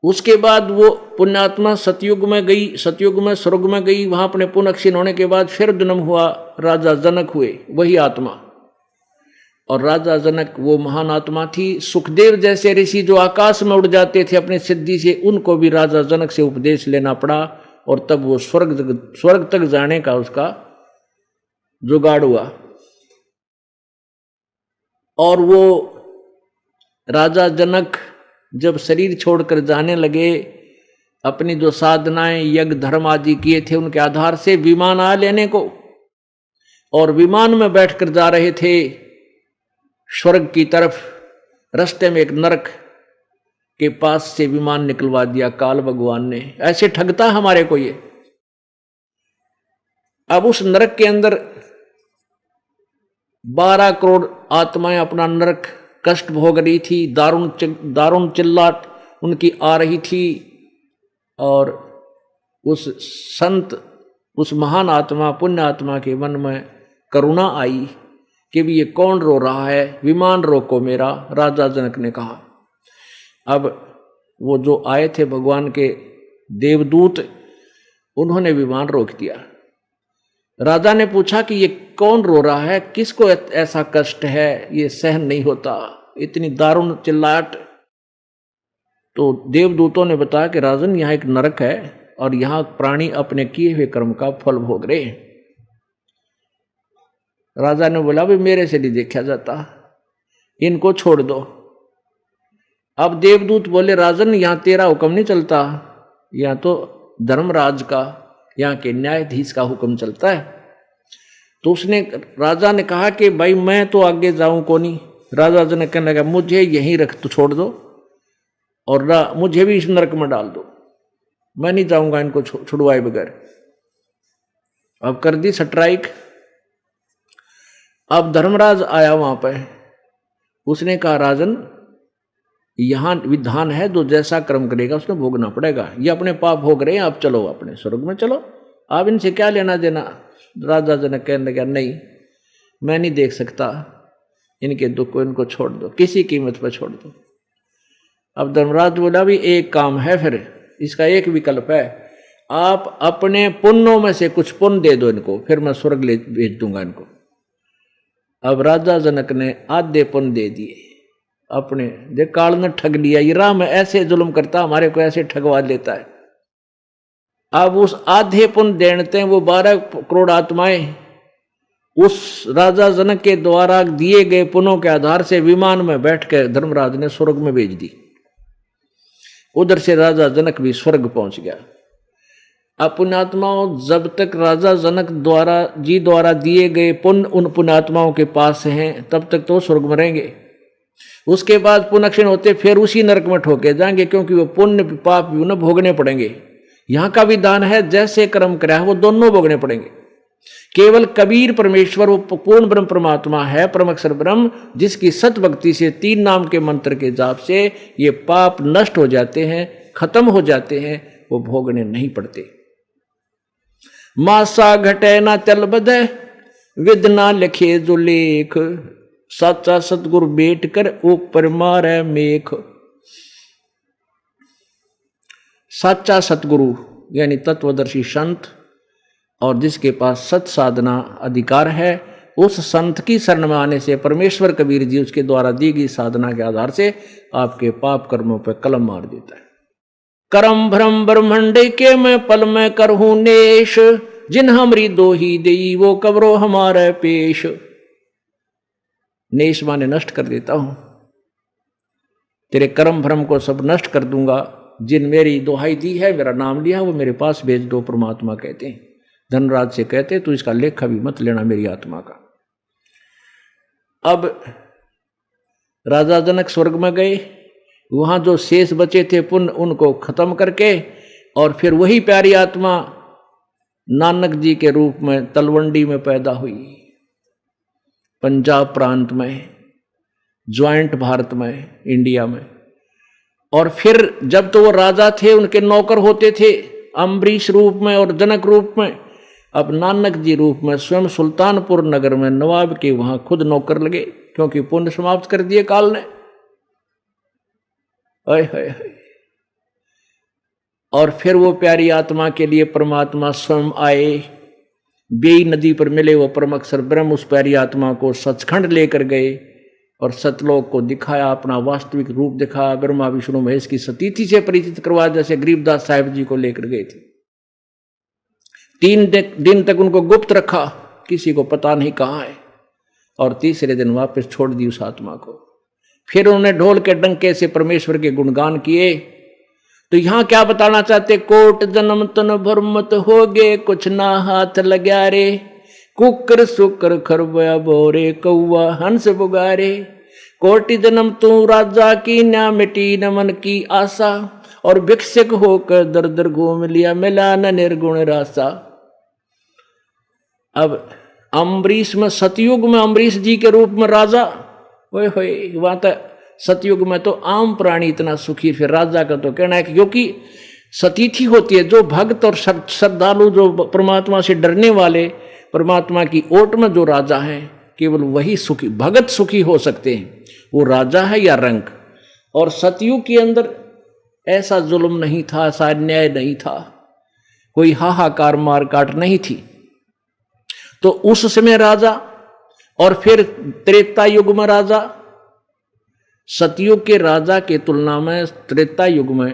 A: उसके बाद वो पुण्यात्मा सतयुग में गई, सतयुग में स्वर्ग में गई, वहां अपने पुण्य क्षीण होने के बाद फिर जन्म हुआ, राजा जनक हुए, वही आत्मा। और राजा जनक वो महान आत्मा थी। सुखदेव जैसे ऋषि जो आकाश में उड़ जाते थे अपनी सिद्धि से, उनको भी राजा जनक से उपदेश लेना पड़ा, और तब वो स्वर्ग तक जाने का उसका जुगाड़ हुआ। और वो राजा जनक जब शरीर छोड़कर जाने लगे, अपनी जो साधनाएं यज्ञ धर्म आदि किए थे उनके आधार से विमान आ लेने को, और विमान में बैठकर जा रहे थे स्वर्ग की तरफ। रास्ते में एक नरक के पास से विमान निकलवा दिया काल भगवान ने। ऐसे ठगता हमारे को ये। अब उस नरक के अंदर 12 करोड़ आत्माएं अपना नरक कष्ट भोग रही थी, दारुण चिल्लाट उनकी आ रही थी। और उस संत, उस महान आत्मा, पुण्य आत्मा के मन में करुणा आई कि भी ये कौन रो रहा है, विमान रोको मेरा, राजा जनक ने कहा। अब वो जो आए थे भगवान के देवदूत, उन्होंने विमान रोक दिया। राजा ने पूछा कि ये कौन रो रहा है, किसको ऐसा कष्ट है, ये सहन नहीं होता, इतनी दारुण चिल्लाहट। तो देवदूतों ने बताया कि राजन, यहाँ एक नरक है और यहाँ प्राणी अपने किए हुए कर्म का फल भोग रहे हैं। राजा ने बोला, भाई मेरे से नहीं देखा जाता, इनको छोड़ दो। अब देवदूत बोले, राजन यहाँ तेरा हुक्म नहीं चलता, यहाँ तो धर्मराज का, यहाँ के न्यायाधीश का हुक्म चलता है। तो उसने, राजा ने कहा कि भाई मैं तो आगे जाऊं को नहीं। राजा जी ने कहने लगा, मुझे यहीं रख, तो छोड़ दो, और मुझे भी इस नरक में डाल दो, मैं नहीं जाऊंगा इनको छुड़वाए बगैर। अब कर दी स्ट्राइक। अब धर्मराज आया वहां पर, उसने कहा, राजन यहां विधान है, जो जैसा कर्म करेगा उसने भोगना पड़ेगा, ये अपने पाप भोग रहे हैं, आप चलो अपने स्वर्ग में चलो, आप इनसे क्या लेना देना। राजा जी ने कहने लगा, नहीं मैं नहीं देख सकता इनके दुख को, इनको छोड़ दो, किसी कीमत पर छोड़ दो। अब धर्मराज बोला, भी एक काम है, फिर इसका एक विकल्प है, आप अपने पुण्यों में से कुछ पुण्य दे दो इनको, फिर मैं स्वर्ग ले भेज दूंगा इनको। अब राजा जनक ने आधे पुण्य दे दिए अपने। देख काल ने ठग लिया, ये राम ऐसे जुल्म करता, हमारे को ऐसे ठगवा लेता है। अब उस आधे पुण्य देते हैं वो 12 करोड़ आत्माएं उस राजा जनक के द्वारा दिए गए पुण्यों के आधार से विमान में बैठ कर धर्मराज ने स्वर्ग में भेज दी। उधर से राजा जनक भी स्वर्ग पहुंच गया। अब पुण्यात्माओं, जब तक राजा जनक द्वारा दिए गए पुण्य उन पुण्यात्माओं के पास हैं, तब तक तो स्वर्ग में रहेंगे। उसके बाद पुण्य क्षीण होते फिर उसी नरक में ठोके जाएंगे, क्योंकि वो पुण्य पाप भी उन्हें भोगने पड़ेंगे। यहाँ का विधान है, जैसे कर्म कराया वो दोनों भोगने पड़ेंगे। केवल कबीर परमेश्वर वो पूर्ण ब्रह्म परमात्मा है, परमअक्षर ब्रह्म, जिसकी सत भक्ति से 3 नाम के मंत्र के जाप से ये पाप नष्ट हो जाते हैं, खत्म हो जाते हैं, वो भोगने नहीं पड़ते। मासा घटे ना चल बधे, विद ना लिखे जो लेख, साचा सतगुरु बेट कर ऊपर मारे मेख। साचा सतगुरु यानी तत्वदर्शी संत, और जिसके पास सत साधना अधिकार है, उस संत की शरण में आने से परमेश्वर कबीर जी उसके द्वारा दी गई साधना के आधार से आपके पाप कर्मों पर कलम मार देता है। करम भ्रम ब्रह्मंड के मैं पल में करहूं नेश, जिन हमरी दो ही देई वो कब्रो हमारे पेश। नेश माने नष्ट कर देता हूं, तेरे कर्म भ्रम को सब नष्ट कर दूंगा। जिन मेरी दोहाई दी है, मेरा नाम लिया, वो मेरे पास भेज दो। परमात्मा कहते हैं, धनराज से कहते तू इसका लेखा भी मत लेना मेरी आत्मा का। अब राजा जनक स्वर्ग में गए, वहां जो शेष बचे थे पुण्य उनको खत्म करके, और फिर वही प्यारी आत्मा नानक जी के रूप में तलवंडी में पैदा हुई, पंजाब प्रांत में, ज्वाइंट भारत में, इंडिया में। और फिर जब तो वो राजा थे, उनके नौकर होते थे अम्बरीश रूप में और जनक रूप में। अब नानक जी रूप में स्वयं सुल्तानपुर नगर में नवाब के वहां खुद नौकर लगे, क्योंकि पुण्य समाप्त कर दिए काल ने। और फिर वो प्यारी आत्मा के लिए परमात्मा स्वयं आए, बेई नदी पर मिले वो परम अक्षर ब्रह्म उस प्यारी आत्मा को सचखंड लेकर गए और सतलोक को दिखाया, अपना वास्तविक रूप दिखाया, ब्रह्मा विष्णु महेश की सतीथि से परिचित करवाया, जैसे गरीबदास साहिब जी को लेकर गए थे। 3 दिन तक उनको गुप्त रखा, किसी को पता नहीं कहाँ है, और तीसरे दिन वापस छोड़ दी उस आत्मा को। फिर उन्होंने ढोल के डंके से परमेश्वर के गुणगान किए। तो यहां क्या बताना चाहते, कोट जन्म तन भरमत हो गे, कुछ ना हाथ लग्या रे, कुकर सुकर खरबया बोरे, कौआ हंस बुगारे। कोटि जन्म तू राजा की, ना मिटी न मन की आशा, और भिक्षक होकर दर दर घूम लिया, मिला न निर्गुण रासा। अब अम्बरीश में, सतयुग में अम्बरीश जी के रूप में राजा, ओए होए, वहां तक सतयुग में तो आम प्राणी इतना सुखी, फिर राजा का तो कहना है, क्योंकि सतीथि होती है, जो भक्त और श्रद्धालु, जो परमात्मा से डरने वाले, परमात्मा की ओट में जो राजा हैं, केवल वही सुखी, भगत सुखी हो सकते हैं। वो राजा है या रंक। और सतयुग के अंदर ऐसा जुल्म नहीं था, ऐसा अन्याय नहीं था, कोई हाहाकार मार काट नहीं थी। तो उस समय राजा, और फिर त्रेता युग में राजा। सतयुग के राजा के तुलना में त्रेता युग में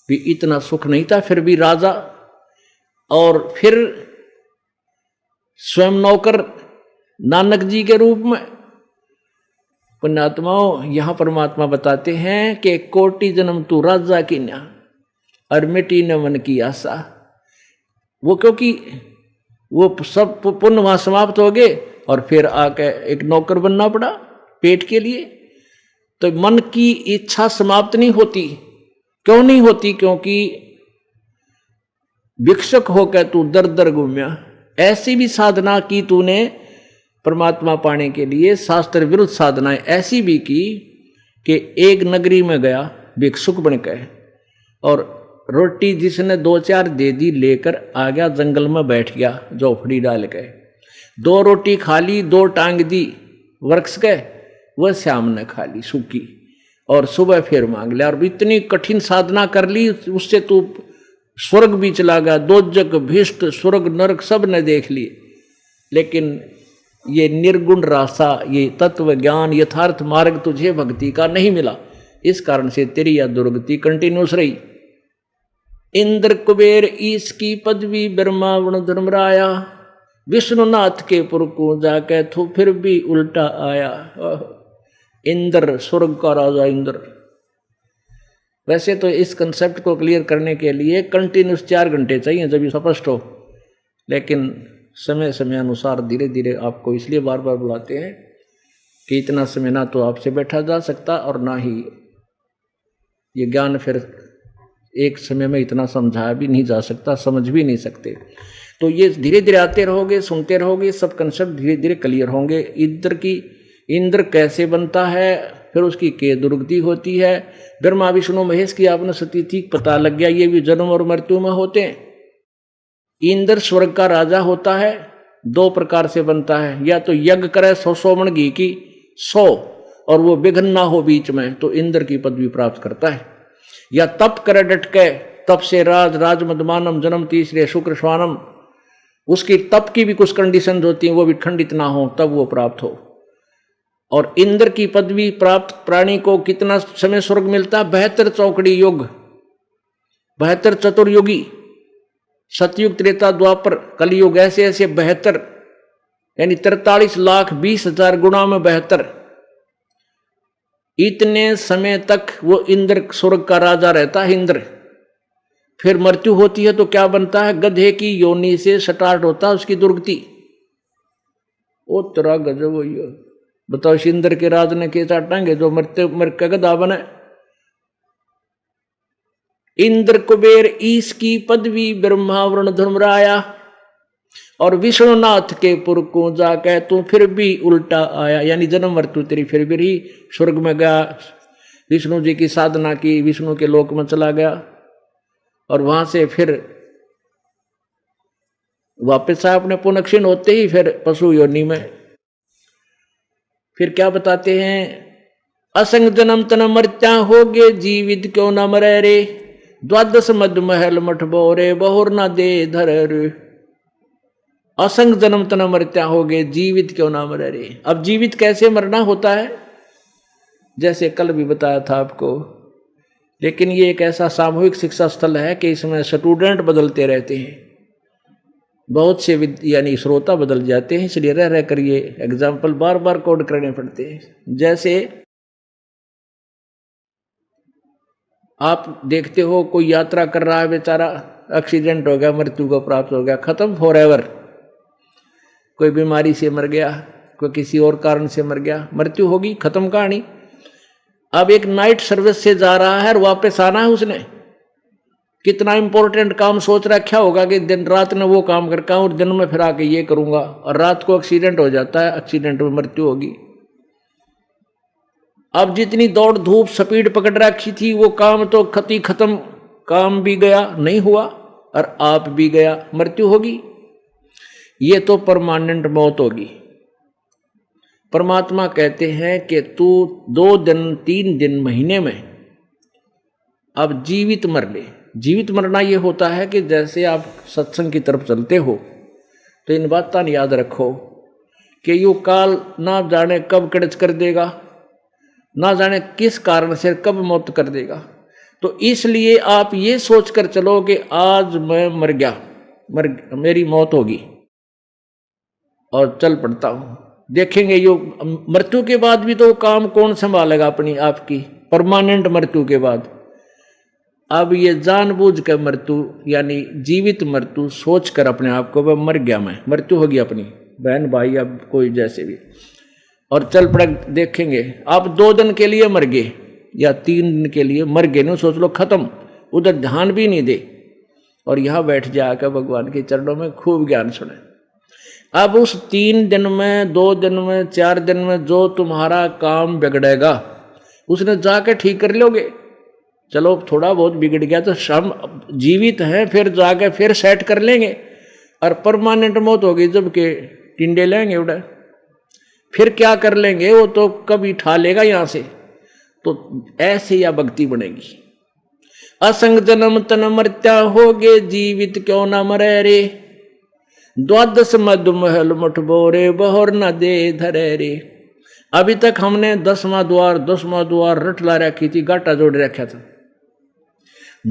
A: भी इतना सुख नहीं था, फिर भी राजा। और फिर स्वयं नौकर नानक जी के रूप में। पुण्यात्माओं, यहां परमात्मा बताते हैं कि कोटि जन्म तू राजा की न्या, और मिटी न मन की आशा। वो क्योंकि वो सब पुण्य वहां समाप्त हो गए, और फिर आके एक नौकर बनना पड़ा पेट के लिए। तो मन की इच्छा समाप्त नहीं होती। क्यों नहीं होती? क्योंकि भिक्षुक होकर तू दर दर घूमया, ऐसी भी साधना की तूने परमात्मा पाने के लिए, शास्त्र विरुद्ध साधनाएं ऐसी भी की कि एक नगरी में गया भिक्षुक बनकर, और रोटी जिसने 2-4 दे दी लेकर आ गया, जंगल में बैठ गया झोपड़ी डाल के। 2 रोटी खा ली, 2 टांग दी वृक्ष के, वह श्याम ने खा ली सूखी, और सुबह फिर मांग लिया। और इतनी कठिन साधना कर ली, उससे तू स्वर्ग भी चला गया, दोजक भिष्ट स्वर्ग नरक सब ने देख लिए, लेकिन ये निर्गुण रासा, ये तत्व ज्ञान, यथार्थ मार्ग तुझे भक्ति का नहीं मिला। इस कारण से तेरी यह दुर्गति कंटिन्यूस रही। इंद्र कुबेर ईश की पदवी, ब्रह्मा वरुण धर्मराया, विष्णुनाथ के पुर को जाके तो फिर भी उल्टा आया। इंद्र, स्वर्ग का राजा इंद्र। वैसे तो इस कंसेप्ट को क्लियर करने के लिए कंटिन्यूस 4 घंटे चाहिए जब ये स्पष्ट हो, लेकिन समय समय अनुसार धीरे धीरे आपको इसलिए बार बार बुलाते हैं कि इतना समय ना तो आपसे बैठा जा सकता, और ना ही ये ज्ञान फिर एक समय में इतना समझाया भी नहीं जा सकता, समझ भी नहीं सकते। तो ये धीरे धीरे आते रहोगे, सुनते रहोगे, सब कंसेप्ट धीरे धीरे क्लियर होंगे। इंद्र कैसे बनता है, फिर उसकी के दुर्गति होती है, ब्रह्मा विष्णु महेश की आपने सतीथि पता लग गया, ये भी जन्म और मृत्यु में होते हैं। इंद्र स्वर्ग का राजा होता है, 2 प्रकार से बनता है, या तो यज्ञ करे 100 मण घी की 100, और वो विघ्न ना हो बीच में, तो इंद्र की पदवी प्राप्त करता है। या तप करे डट के, तप से राज मदमानम जन्म तीसरे शुक्र श्वानम, उसकी तप की भी कुछ कंडीशन होती हैं, वो भी खंडित ना हो तब वो प्राप्त हो। और इंद्र की पदवी प्राप्त प्राणी को कितना समय स्वर्ग मिलता है? 72 चौकड़ी युग, 72 चतुर्युगी, सतयुग, त्रेता, द्वापर, कलयुग, ऐसे ऐसे 72, यानी 43,20,000 गुणा में 72। इतने समय तक वो इंद्र स्वर्ग का राजा रहता है इंद्र। फिर मृत्यु होती है तो क्या बनता है? गधे की योनि से स्टार्ट होता है उसकी दुर्गति। ओ तेरा गजब हुई है। बताओ इस इंद्र के राज ने के चाटेंगे जो मरते मर के गधा बने। इंद्र कुबेर ईश की पदवी ब्रह्मा वरुण धर्मराया, और विष्णुनाथ के पुर को जाके तू फिर भी उल्टा आया, यानी जन्म मृत्यु तेरी फिर भी रही। स्वर्ग में गया, विष्णु जी की साधना की, विष्णु के लोक में चला गया और वहां से फिर वापस आया अपने पुनः क्षीण होते ही फिर पशु योनि में। फिर क्या बताते हैं? असंग जन्म तन मर्त्या होगे जीवित क्यों न मरे रे, द्वादश मद महल मठ बोरे बहुर न दे धर रे। असंग जन्म तन मर्त्या होगे जीवित क्यों ना मरे रे। अब जीवित कैसे मरना होता है? जैसे कल भी बताया था आपको, लेकिन ये एक ऐसा सामूहिक शिक्षा स्थल है कि इसमें स्टूडेंट बदलते रहते हैं, बहुत से यानी श्रोता बदल जाते हैं, इसलिए रह कर ये एग्जाम्पल बार बार कोड करने पड़ते हैं। जैसे आप देखते हो कोई यात्रा कर रहा है, बेचारा एक्सीडेंट हो गया, मृत्यु को प्राप्त हो गया, खत्म फॉरएवर। कोई बीमारी से मर गया, कोई किसी और कारण से मर गया, मृत्यु होगी, खत्म कहानी। अब एक नाइट सर्विस से जा रहा है और वापस आना है उसने, कितना इंपॉर्टेंट काम सोच रखा होगा कि दिन रात में वो काम करके और दिन में फिर आके ये करूंगा, और रात को एक्सीडेंट हो जाता है, एक्सीडेंट में मृत्यु होगी। अब जितनी दौड़ धूप स्पीड पकड़ रखी थी वो काम तो खत्म, काम भी गया, नहीं हुआ, और आप भी गया, मृत्यु होगी। ये तो परमानेंट मौत होगी। परमात्मा कहते हैं कि तू 2 दिन 3 दिन महीने में अब जीवित मर ले। जीवित मरना ये होता है कि जैसे आप सत्संग की तरफ चलते हो तो इन बातें याद रखो कि यो काल ना जाने कब कड़च कर देगा, ना जाने किस कारण से कब मौत कर देगा। तो इसलिए आप ये सोच कर चलो कि आज मैं मर गया, मेरी मौत होगी और चल पड़ता हूं। देखेंगे यो मृत्यु के बाद भी तो काम कौन संभालेगा अपनी आपकी, परमानेंट मृत्यु के बाद। अब ये जानबूझ कर मृत्यु यानी जीवित मृत्यु सोच कर अपने आप को वह मर गया, मैं मृत्यु होगी अपनी, बहन भाई अब कोई जैसे भी, और चल पड़ देखेंगे। आप 2 दिन के लिए मर गए या 3 दिन के लिए मर गए, नहीं सोच लो खत्म, उधर ध्यान भी नहीं दे और यहां बैठ जाकर भगवान के चरणों में खूब ज्ञान सुने। अब उस 3 दिन में, 2 दिन में, 4 दिन में जो तुम्हारा काम बिगड़ेगा उसने जाके ठीक कर लोगे। चलो थोड़ा बहुत बिगड़ गया तो हम जीवित हैं, फिर जाके फिर सेट कर लेंगे। और परमानेंट मौत होगी जब के टिंडे लेंगे उड़ा, फिर क्या कर लेंगे, वो तो कभी ठा लेगा यहां से। तो ऐसे या भक्ति बनेगी। असंग जन्म तन मर्त्या होगे जीवित क्यों ना मरे रे, द्वादश मद महल मठ बोरे बहुर न दे धरे रे। अभी तक हमने 10वां द्वार रट ला रखी थी, गाटा जोड़ रखा था।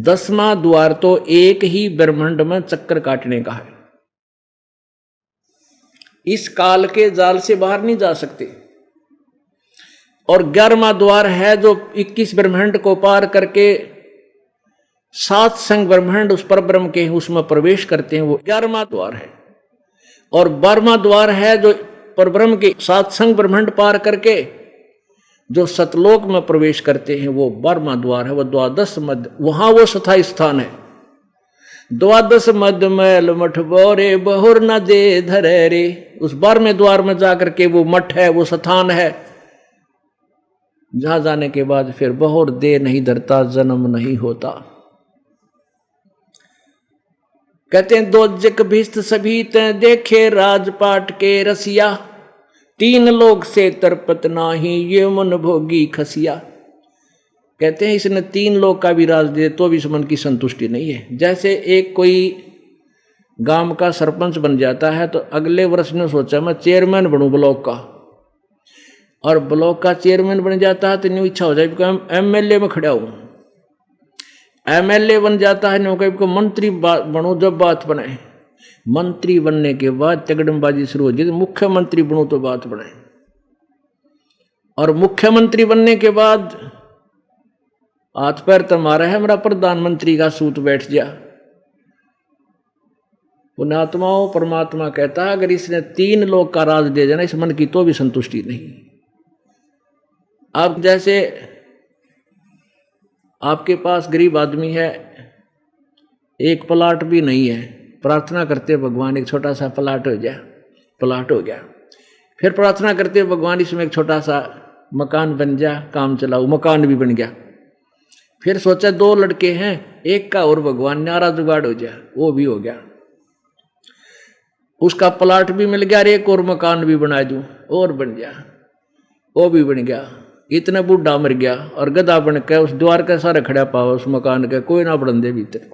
A: 10वां द्वार तो एक ही ब्रह्मांड में चक्कर काटने का है, इस काल के जाल से बाहर नहीं जा सकते। और 11वां द्वार है जो 21 ब्रह्मांड को पार करके 7 संग ब्रह्मांड उस पर ब्रह्म के उसमें प्रवेश करते हैं, वो 11वां द्वार है। और 12वां द्वार है जो परब्रह्म के 7 संग ब्रह्मांड पार करके जो सतलोक में प्रवेश करते हैं, वो 12वां द्वार है, वो द्वादश मध्य, वहां वो स्थायी स्थान है। द्वादश मध्य मैल मठ बोरे बहुर न दे धरे रे, उस 12वें द्वार में जाकर के वो मठ है, वो स्थान है, जहां जाने के बाद फिर बहुर दे नहीं धरता, जन्म नहीं होता। कहते हैं दो जग भिस्त सभी ते देखे राजपाट के रसिया, 3 लोग से तरपत नाही ये मन भोगी खसिया। कहते हैं इसने 3 लोग का भी राज दे तो भी इस मन की संतुष्टि नहीं है। जैसे एक कोई गांव का सरपंच बन जाता है तो अगले वर्ष ने सोचा मैं चेयरमैन बनूं ब्लॉक का, और ब्लॉक का चेयरमैन बन जाता है तो न्यू इच्छा हो जाए कि एमएलए में खड़ा हूं। एमएलए बन जाता है न्यू कहीं मंत्री बनूं जब बात बने। मंत्री बनने के बाद तगड़मबाजी शुरू हो जाए, मुख्यमंत्री बनूं तो बात बने। और मुख्यमंत्री बनने के बाद हाथ पैर तुम्हारा है, मेरा प्रधानमंत्री का सूत बैठ जा। पुण्यात्माओं, परमात्मा कहता है अगर इसने 3 लोग का राज दे देना इस मन की तो भी संतुष्टि नहीं। आप जैसे आपके पास गरीब आदमी है, एक प्लाट भी नहीं है, प्रार्थना करते भगवान एक छोटा सा प्लाट हो जाए, प्लाट हो गया। फिर प्रार्थना करते भगवान इसमें एक छोटा सा मकान बन जा, काम चलाओ, मकान भी बन गया। फिर सोचा 2 लड़के हैं, एक का और भगवान न्यारा जुगाड़ हो जाए, वो भी हो गया। उसका प्लाट भी मिल गया, एक और मकान भी बना दूं और बन गया, वो भी बन गया। इतना बूढ़ा मर गया और गधा बन के उस द्वार का सारा खड़ा पावा उस मकान के, कोई ना बढ़ दे भीतर।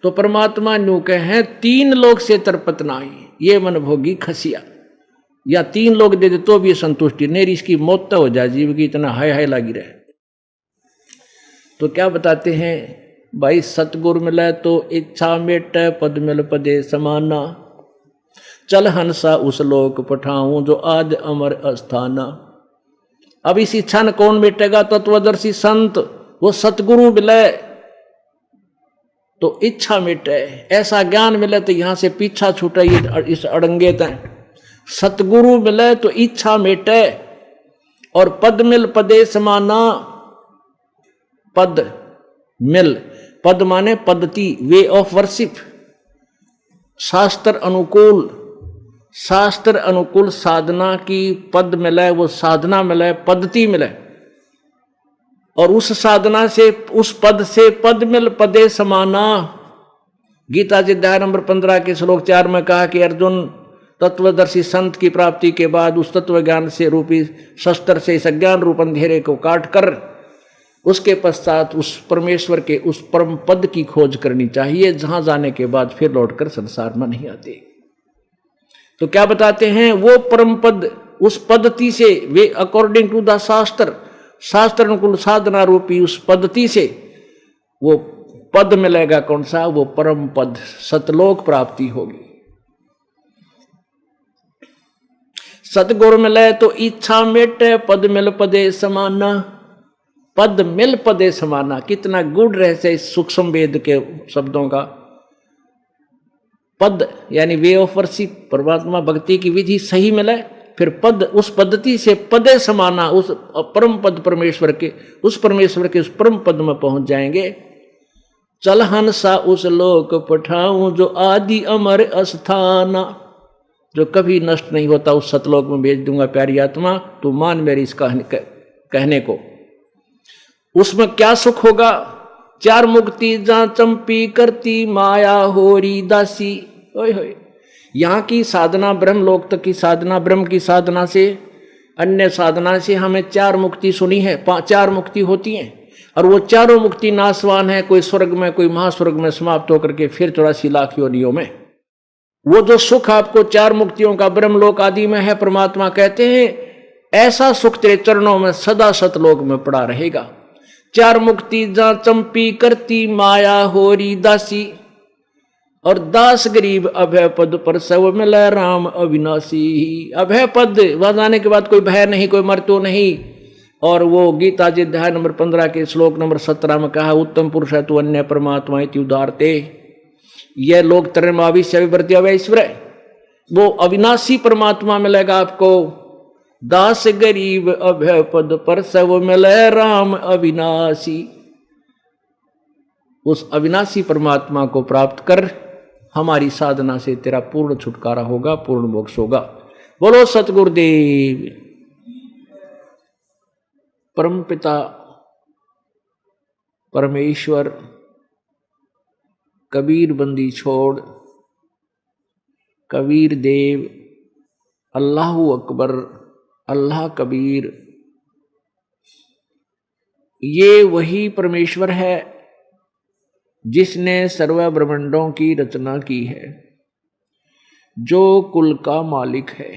A: तो परमात्मा न्यू के हैं 3 लोग से तरपत नाही, ये मन भोगी खसिया। या 3 लोग दे दे तो भी संतुष्टि नहीं, इसकी मौत तो हो जाए, जीव की इतना हाय हाय लगी रहे। तो क्या बताते हैं भाई, सतगुरु मिले तो इच्छा मेटे, पद मिल पदे समाना। चल हंसा उस लोक पठाऊं जो आज अमर अस्थाना। अब इस इच्छा न कौन मिटेगा? तत्वदर्शी संत, वो सतगुरु मिले तो इच्छा मिटे, ऐसा ज्ञान मिले तो यहां से पीछा छूटे इस अड़ंगे तय। सतगुरु मिले तो इच्छा मिटे और पद मिल पदे समाना। पद मिल, पद माने पद्धति, वे ऑफ वर्शिप, शास्त्र अनुकूल, शास्त्र अनुकूल साधना की पद मिले, वो साधना मिले, पद्धति मिले। और उस साधना से, उस पद से पद मिल पदे समाना। गीता जी अध्याय नंबर 15 के श्लोक 4 में कहा कि अर्जुन, तत्वदर्शी संत की प्राप्ति के बाद उस तत्व ज्ञान से रूपी शस्त्र से इस अज्ञान रूप अंधेरे को काट कर उसके पश्चात उस परमेश्वर के उस परम पद की खोज करनी चाहिए, जहां जाने के बाद फिर लौटकर संसार में नहीं आते। तो क्या बताते हैं, वो परम पद उस पद्धति से, वे अकॉर्डिंग टू द शास्त्र, शास्त्र अनुकूल साधना रूपी उस पद्धति से वो पद मिलेगा। कौन सा? वो परम पद, सतलोक प्राप्ति होगी। सतगुरु मिले तो इच्छा मेटे, पद मिल पदे समाना। पद मिल पदे समाना, कितना गुड़ रहस्य इस सूक्ष्म वेद के शब्दों का। पद यानी वे ऑफ वर्शिप, परमात्मा भक्ति की विधि सही मिले, फिर पद, उस पद्धति से पदे समाना, उस परम पद परमेश्वर के, उस परमेश्वर के उस परम पद में पहुंच जाएंगे। चल हंसा उस लोक पठाऊं जो आदि अमर अस्थाना। जो कभी नष्ट नहीं होता उस सतलोक में भेज दूंगा प्यारी आत्मा, तू मान मेरी इस कहने को। उसमें क्या सुख होगा? 4 मुक्ति जहां चंपी करती माया होरी दासी। ओए होए, यहाँ की साधना ब्रह्मलोक तक की साधना, ब्रह्म की साधना से, अन्य साधना से हमें 4 मुक्ति सुनी है, 4 मुक्ति होती हैं और वो चारों मुक्ति नाशवान है। कोई स्वर्ग में, कोई महास्वर्ग में समाप्त होकर के फिर 84 लाख योनियों में। वो जो सुख आपको 4 मुक्तियों का ब्रह्मलोक आदि में है, परमात्मा कहते हैं ऐसा सुख तेरे चरणों में सदा सतलोक में पड़ा रहेगा। 4 मुक्ति जहां चंपी करती माया होरी दासी। और दास गरीब अभय पद पर सब मिले राम अविनाशी। अभय पद वहां जाने के बाद कोई भय नहीं, कोई मृत्यु नहीं। और वो गीता जी अध्याय नंबर 15 के श्लोक नंबर 17 में कहा, उत्तम पुरुष है तू अन्य परमात्मा इति उदारते। यह लोक त्रयमाविश्य विवर्त्य अवैश्वर, वो अविनाशी परमात्मा मिलेगा आपको। दास गरीब अभय पद पर सब मिले राम अविनाशी। उस अविनाशी परमात्मा को प्राप्त कर हमारी साधना से तेरा पूर्ण छुटकारा होगा, पूर्ण मोक्ष होगा। बोलो सतगुरुदेव। परमपिता परमेश्वर कबीर बंदी छोड़, कबीर देव, अल्लाहु अकबर, अल्लाह कबीर, ये वही परमेश्वर है जिसने सर्व ब्रह्मांडों की रचना की है। जो कुल का मालिक है।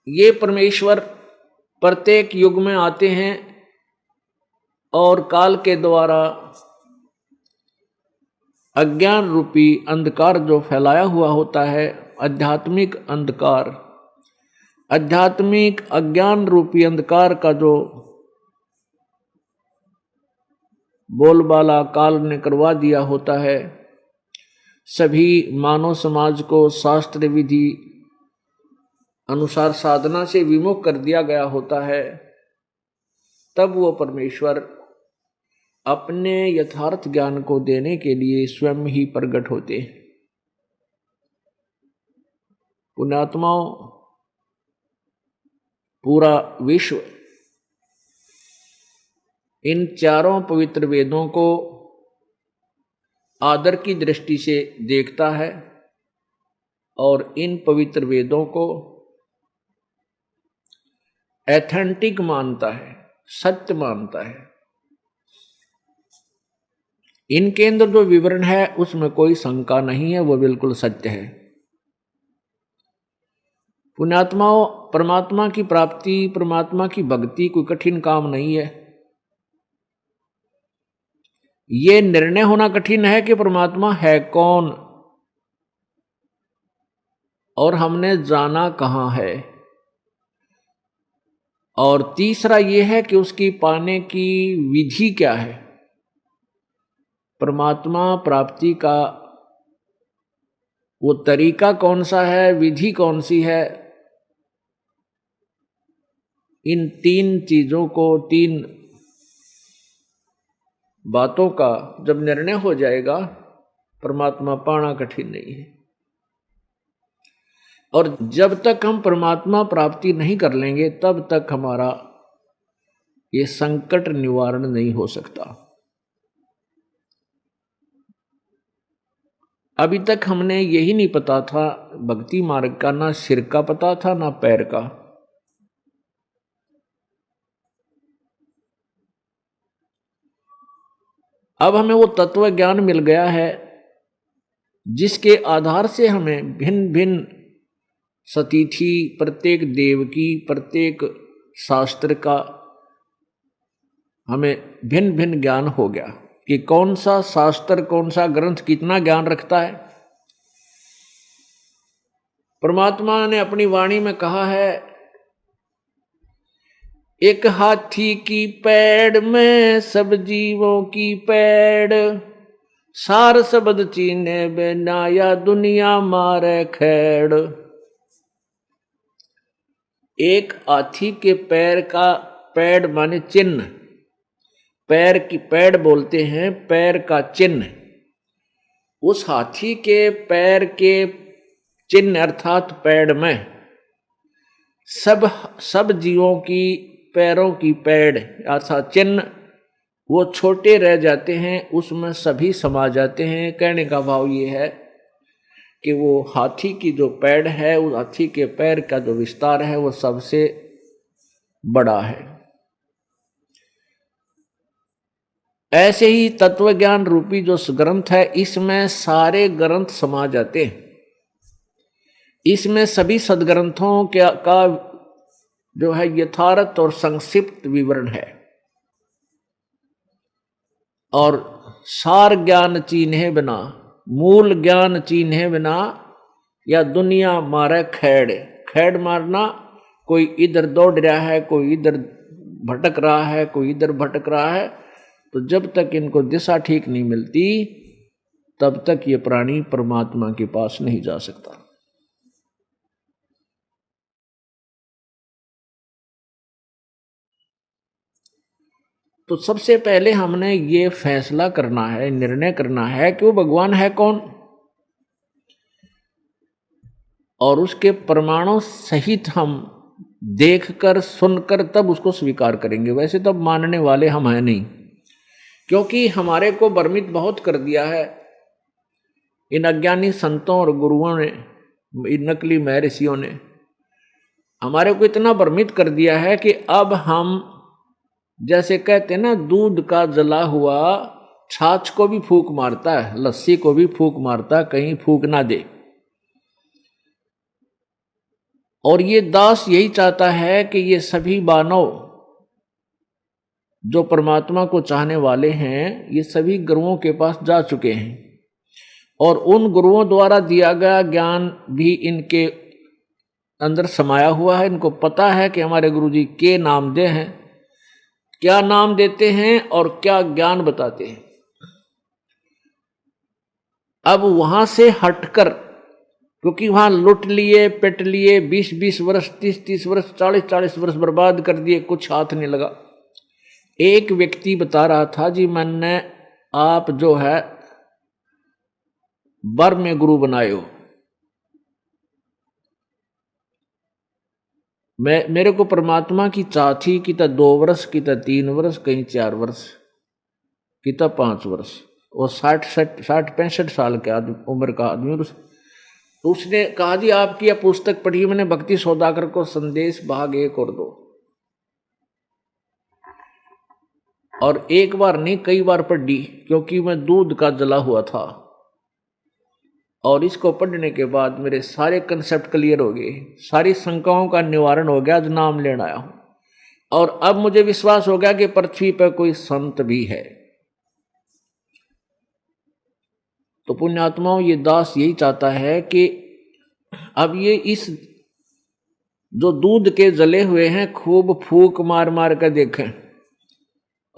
A: ये परमेश्वर प्रत्येक युग में आते हैं और काल के द्वारा अज्ञान रूपी अंधकार जो फैलाया हुआ होता है, आध्यात्मिक अंधकार, आध्यात्मिक अज्ञान रूपी अंधकार का जो बोलबाला काल ने करवा दिया होता है, सभी मानव समाज को शास्त्र विधि अनुसार साधना से विमुख कर दिया गया होता है, तब वो परमेश्वर अपने यथार्थ ज्ञान को देने के लिए स्वयं ही प्रकट होते हैं। पुण्यात्माओं, पूरा विश्व इन चारों पवित्र वेदों को आदर की दृष्टि से देखता है और इन पवित्र वेदों को एथेंटिक मानता है, सत्य मानता है। इनके अंदर जो विवरण है उसमें कोई शंका नहीं है, वो बिल्कुल सत्य है। पुण्यात्माओं, परमात्मा की प्राप्ति, परमात्मा की भक्ति कोई कठिन काम नहीं है। ये निर्णय होना कठिन है कि परमात्मा है कौन और हमने जाना कहां है। और तीसरा ये है कि उसकी पाने की विधि क्या है, परमात्मा प्राप्ति का वो तरीका कौन सा है, विधि कौन सी है। इन तीन चीजों को, तीन बातों का जब निर्णय हो जाएगा, परमात्मा पाना कठिन नहीं है। और जब तक हम परमात्मा प्राप्ति नहीं कर लेंगे तब तक हमारा ये संकट निवारण नहीं हो सकता। अभी तक हमने यही नहीं पता था भक्ति मार्ग का, ना सिर का पता था ना पैर का। अब हमें वो तत्व ज्ञान मिल गया है जिसके आधार से हमें भिन्न भिन्न सतिथि, प्रत्येक देव की, प्रत्येक शास्त्र का हमें भिन्न भिन्न ज्ञान हो गया कि कौन सा शास्त्र, कौन सा ग्रंथ कितना ज्ञान रखता है। परमात्मा ने अपनी वाणी में कहा है, एक हाथी की पैड़ में सब जीवों की पैड़, सार शब्द चीने बिना या दुनिया मारे खेड़। एक हाथी के पैर का, पैड़ माने चिन्ह, पैर की पैड़ बोलते हैं, पैर का चिन्ह। उस हाथी के पैर के चिन्ह अर्थात पैड़ में सब जीवों की पैरों की पैड़ अर्थात चिन्ह वो छोटे रह जाते हैं, उसमें सभी समा जाते हैं। कहने का भाव ये है कि वो हाथी की जो पैड़ है, उस हाथी के पैर का जो विस्तार है वो सबसे बड़ा है। ऐसे ही तत्वज्ञान रूपी जो ग्रंथ है, इसमें सारे ग्रंथ समा जाते हैं। इसमें सभी सदग्रंथों का जो है यथार्थ और संक्षिप्त विवरण है। और सार ज्ञान चीन्हे बिना, मूल ज्ञान चीन्हे बिना या दुनिया मारे खेड़। खेड़ मारना, कोई इधर दौड़ रहा है, कोई इधर भटक रहा है, कोई इधर भटक रहा है। तो जब तक इनको दिशा ठीक नहीं मिलती तब तक ये प्राणी परमात्मा के पास नहीं जा सकता। तो सबसे पहले हमने ये फैसला करना है, निर्णय करना है कि वो भगवान है कौन, और उसके प्रमाणों सहित हम देखकर सुनकर तब उसको स्वीकार करेंगे। वैसे तब मानने वाले हम हैं नहीं, क्योंकि हमारे को भ्रमित बहुत कर दिया है इन अज्ञानी संतों और गुरुओं ने, इन नकली महर्षियों ने हमारे को इतना भ्रमित कर दिया है कि अब हम जैसे कहते हैं ना, दूध का जला हुआ छाछ को भी फूंक मारता है, लस्सी को भी फूंक मारता है, कहीं फूंक ना दे। और ये दास यही चाहता है कि ये सभी मानव जो परमात्मा को चाहने वाले हैं, ये सभी गुरुओं के पास जा चुके हैं और उन गुरुओं द्वारा दिया गया ज्ञान भी इनके अंदर समाया हुआ है। इनको पता है कि हमारे गुरुजी के नाम दे हैं, क्या नाम देते हैं और क्या ज्ञान बताते हैं। अब वहां से हटकर, क्योंकि वहां लुट लिए, पेट लिए, 20-20 वर्ष, 30-30 वर्ष, 40-40 वर्ष बर्बाद कर दिए, कुछ हाथ नहीं लगा। एक व्यक्ति बता रहा था, जी मैंने आप जो है बर में गुरु बनाए हो, मेरे को परमात्मा की चाह थी कि 2 वर्ष की 3 वर्ष, कहीं 4 वर्ष की 5 वर्ष, और 60-65 साल के उम्र का आदमी। तो उसने कहा, जी आपकी यह पुस्तक पढ़ी मैंने, भक्ति सौदागर को संदेश भाग 1 और 2, और एक बार नहीं कई बार पढ़ी, क्योंकि मैं दूध का जला हुआ था। और इसको पढ़ने के बाद मेरे सारे कंसेप्ट क्लियर हो गए, सारी शंकाओं का निवारण हो गया। आज नाम लेना आया हूं और अब मुझे विश्वास हो गया कि पृथ्वी पर कोई संत भी है। तो पुण्यात्माओं, ये दास यही चाहता है कि अब ये इस जो दूध के जले हुए हैं खूब फूक मार मार कर देखें,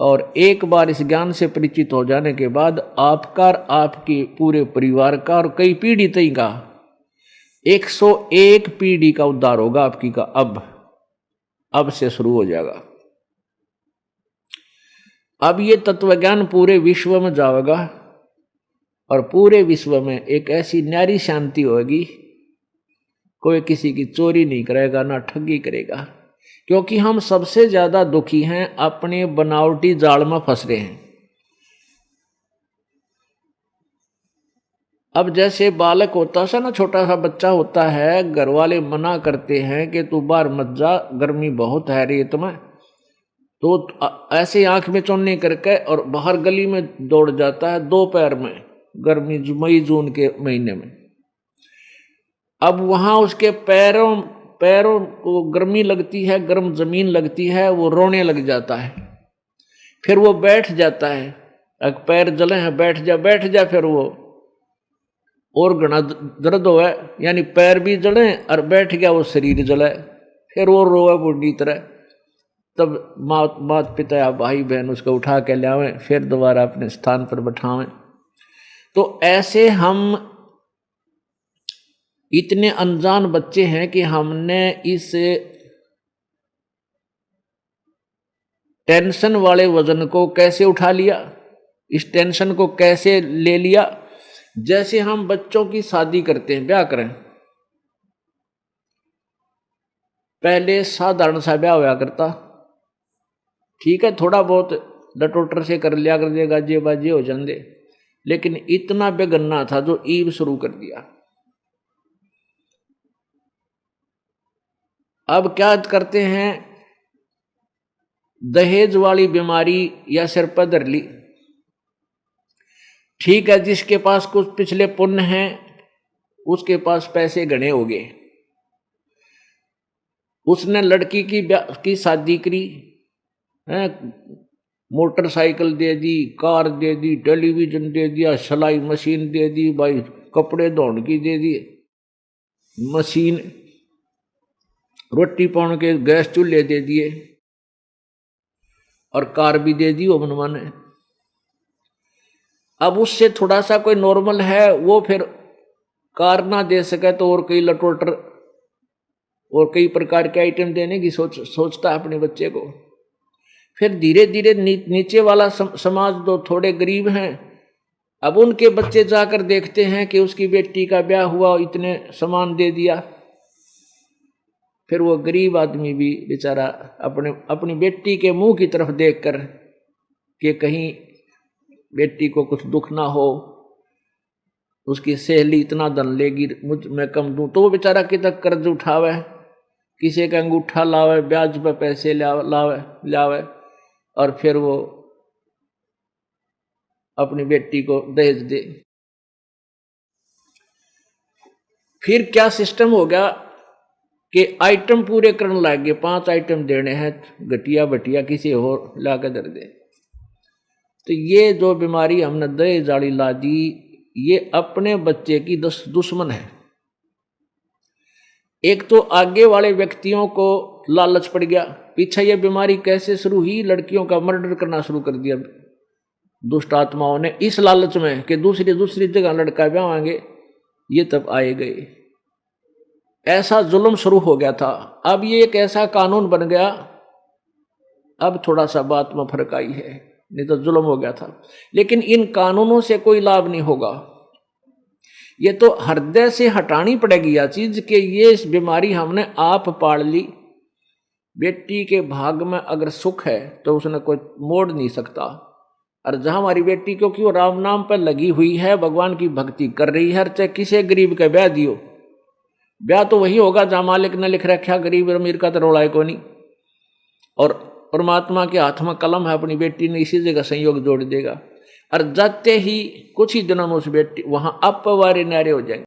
A: और एक बार इस ज्ञान से परिचित हो जाने के बाद आपका, आपके पूरे परिवार का और कई पीढ़ी तक का 101 पीढ़ी का उद्धार होगा आपकी का। अब से शुरू हो जाएगा। अब ये तत्वज्ञान पूरे विश्व में जाएगा और पूरे विश्व में एक ऐसी न्यारी शांति होगी, कोई किसी की चोरी नहीं करेगा, ना ठगी करेगा, क्योंकि हम सबसे ज्यादा दुखी हैं, अपने बनावटी जाल में फंस रहे हैं। अब जैसे बालक होता सा ना, छोटा सा बच्चा होता है, घर वाले मना करते हैं कि तू बाहर मत जा, गर्मी बहुत है रेत में, तो ऐसे आंख में चौनी करके और बाहर गली में दौड़ जाता है दोपहर में, गर्मी मई जून के महीने में। अब वहां उसके पैरों को गर्मी लगती है, गर्म जमीन लगती है, वो रोने लग जाता है। फिर वो बैठ जाता है, अगर पैर जले हैं बैठ जा, फिर वो और घना दर्द हो, यानी पैर भी जले और बैठ गया वो शरीर जले, फिर वो रोए बुढ़ी तरह। तब माता पिता या भाई बहन उसको उठा के ले आवे, फिर दोबारा अपने स्थान पर बैठावें। तो ऐसे हम इतने अनजान बच्चे हैं कि हमने इस टेंशन वाले वजन को कैसे उठा लिया, इस टेंशन को कैसे ले लिया। जैसे हम बच्चों की शादी करते हैं, ब्याह करें, पहले साधारण सा ब्याह होया करता, ठीक है, थोड़ा बहुत डटोटर से कर लिया कर दिया, गाजे बाजे हो जाते, लेकिन इतना बेगन्ना था जो ईब शुरू कर दिया। अब क्या करते हैं, दहेज वाली बीमारी या सिर पर धर ली, ठीक है, जिसके पास कुछ पिछले पुण्य हैं उसके पास पैसे घने हो गए, उसने लड़की की शादी करी, मोटरसाइकिल दे दी, कार दे दी, टेलीविजन दे दिया, सिलाई मशीन दे दी, भाई कपड़े धोने की दे दी मशीन, रोटी पाने के गैस चूल्हे दे दिए, और कार भी दे दी वो मनमाने। अब उससे थोड़ा सा कोई नॉर्मल है, वो फिर कार ना दे सके तो और कई लटोटर और कई प्रकार के आइटम देने की सोचता है अपने बच्चे को। फिर धीरे धीरे नीचे वाला समाज, जो थोड़े गरीब हैं, अब उनके बच्चे जाकर देखते हैं कि उसकी बेटी का ब्याह हुआ, इतने सामान दे दिया। फिर वो गरीब आदमी भी बेचारा अपनी बेटी के मुंह की तरफ देखकर कि कहीं बेटी को कुछ दुख ना हो, उसकी सहेली इतना धन लेगी मैं कम दूं, तो वो बेचारा कितना कर्ज उठावे, किसी का अंगूठा लावे, ब्याज पर पैसे लावे, और फिर वो अपनी बेटी को दहेज दे। फिर क्या सिस्टम हो गया कि आइटम पूरे करने लग गए, 5 आइटम देने हैं, घटिया बटिया किसी और लाकर दे दे। तो ये जो बीमारी हमने दहेज वाली ला दी, ये अपने बच्चे की दुश्मन है। एक तो आगे वाले व्यक्तियों को लालच पड़ गया, पीछे ये बीमारी कैसे शुरू हुई, लड़कियों का मर्डर करना शुरू कर दिया दुष्ट आत्माओं ने, इस लालच में कि दूसरी जगह लड़का ब्याहेंगे, ये तब आए गए। ऐसा जुल्म शुरू हो गया था। अब ये एक ऐसा कानून बन गया, अब थोड़ा सा बात में फर्क आई है, नहीं तो जुल्म हो गया था। लेकिन इन कानूनों से कोई लाभ नहीं होगा, ये तो हृदय से हटानी पड़ेगी यह चीज कि ये इस बीमारी हमने आप पाल ली। बेटी के भाग में अगर सुख है तो उसने कोई मोड़ नहीं सकता। और जहां हमारी बेटी, क्योंकि वो राम नाम पर लगी हुई है, भगवान की भक्ति कर रही है, चाहे किसी गरीब का ब्याह दियो, ब्याह तो वही होगा जहां मालिक ने लिख रखा, गरीब अमीर का तो रौला है को नहीं। और परमात्मा के हाथ में कलम है, अपनी बेटी ने इसी जगह संयोग जोड़ देगा। और जाते ही कुछ ही दिनों में उस बेटी वहां अपवारे नारे हो जाएंगे।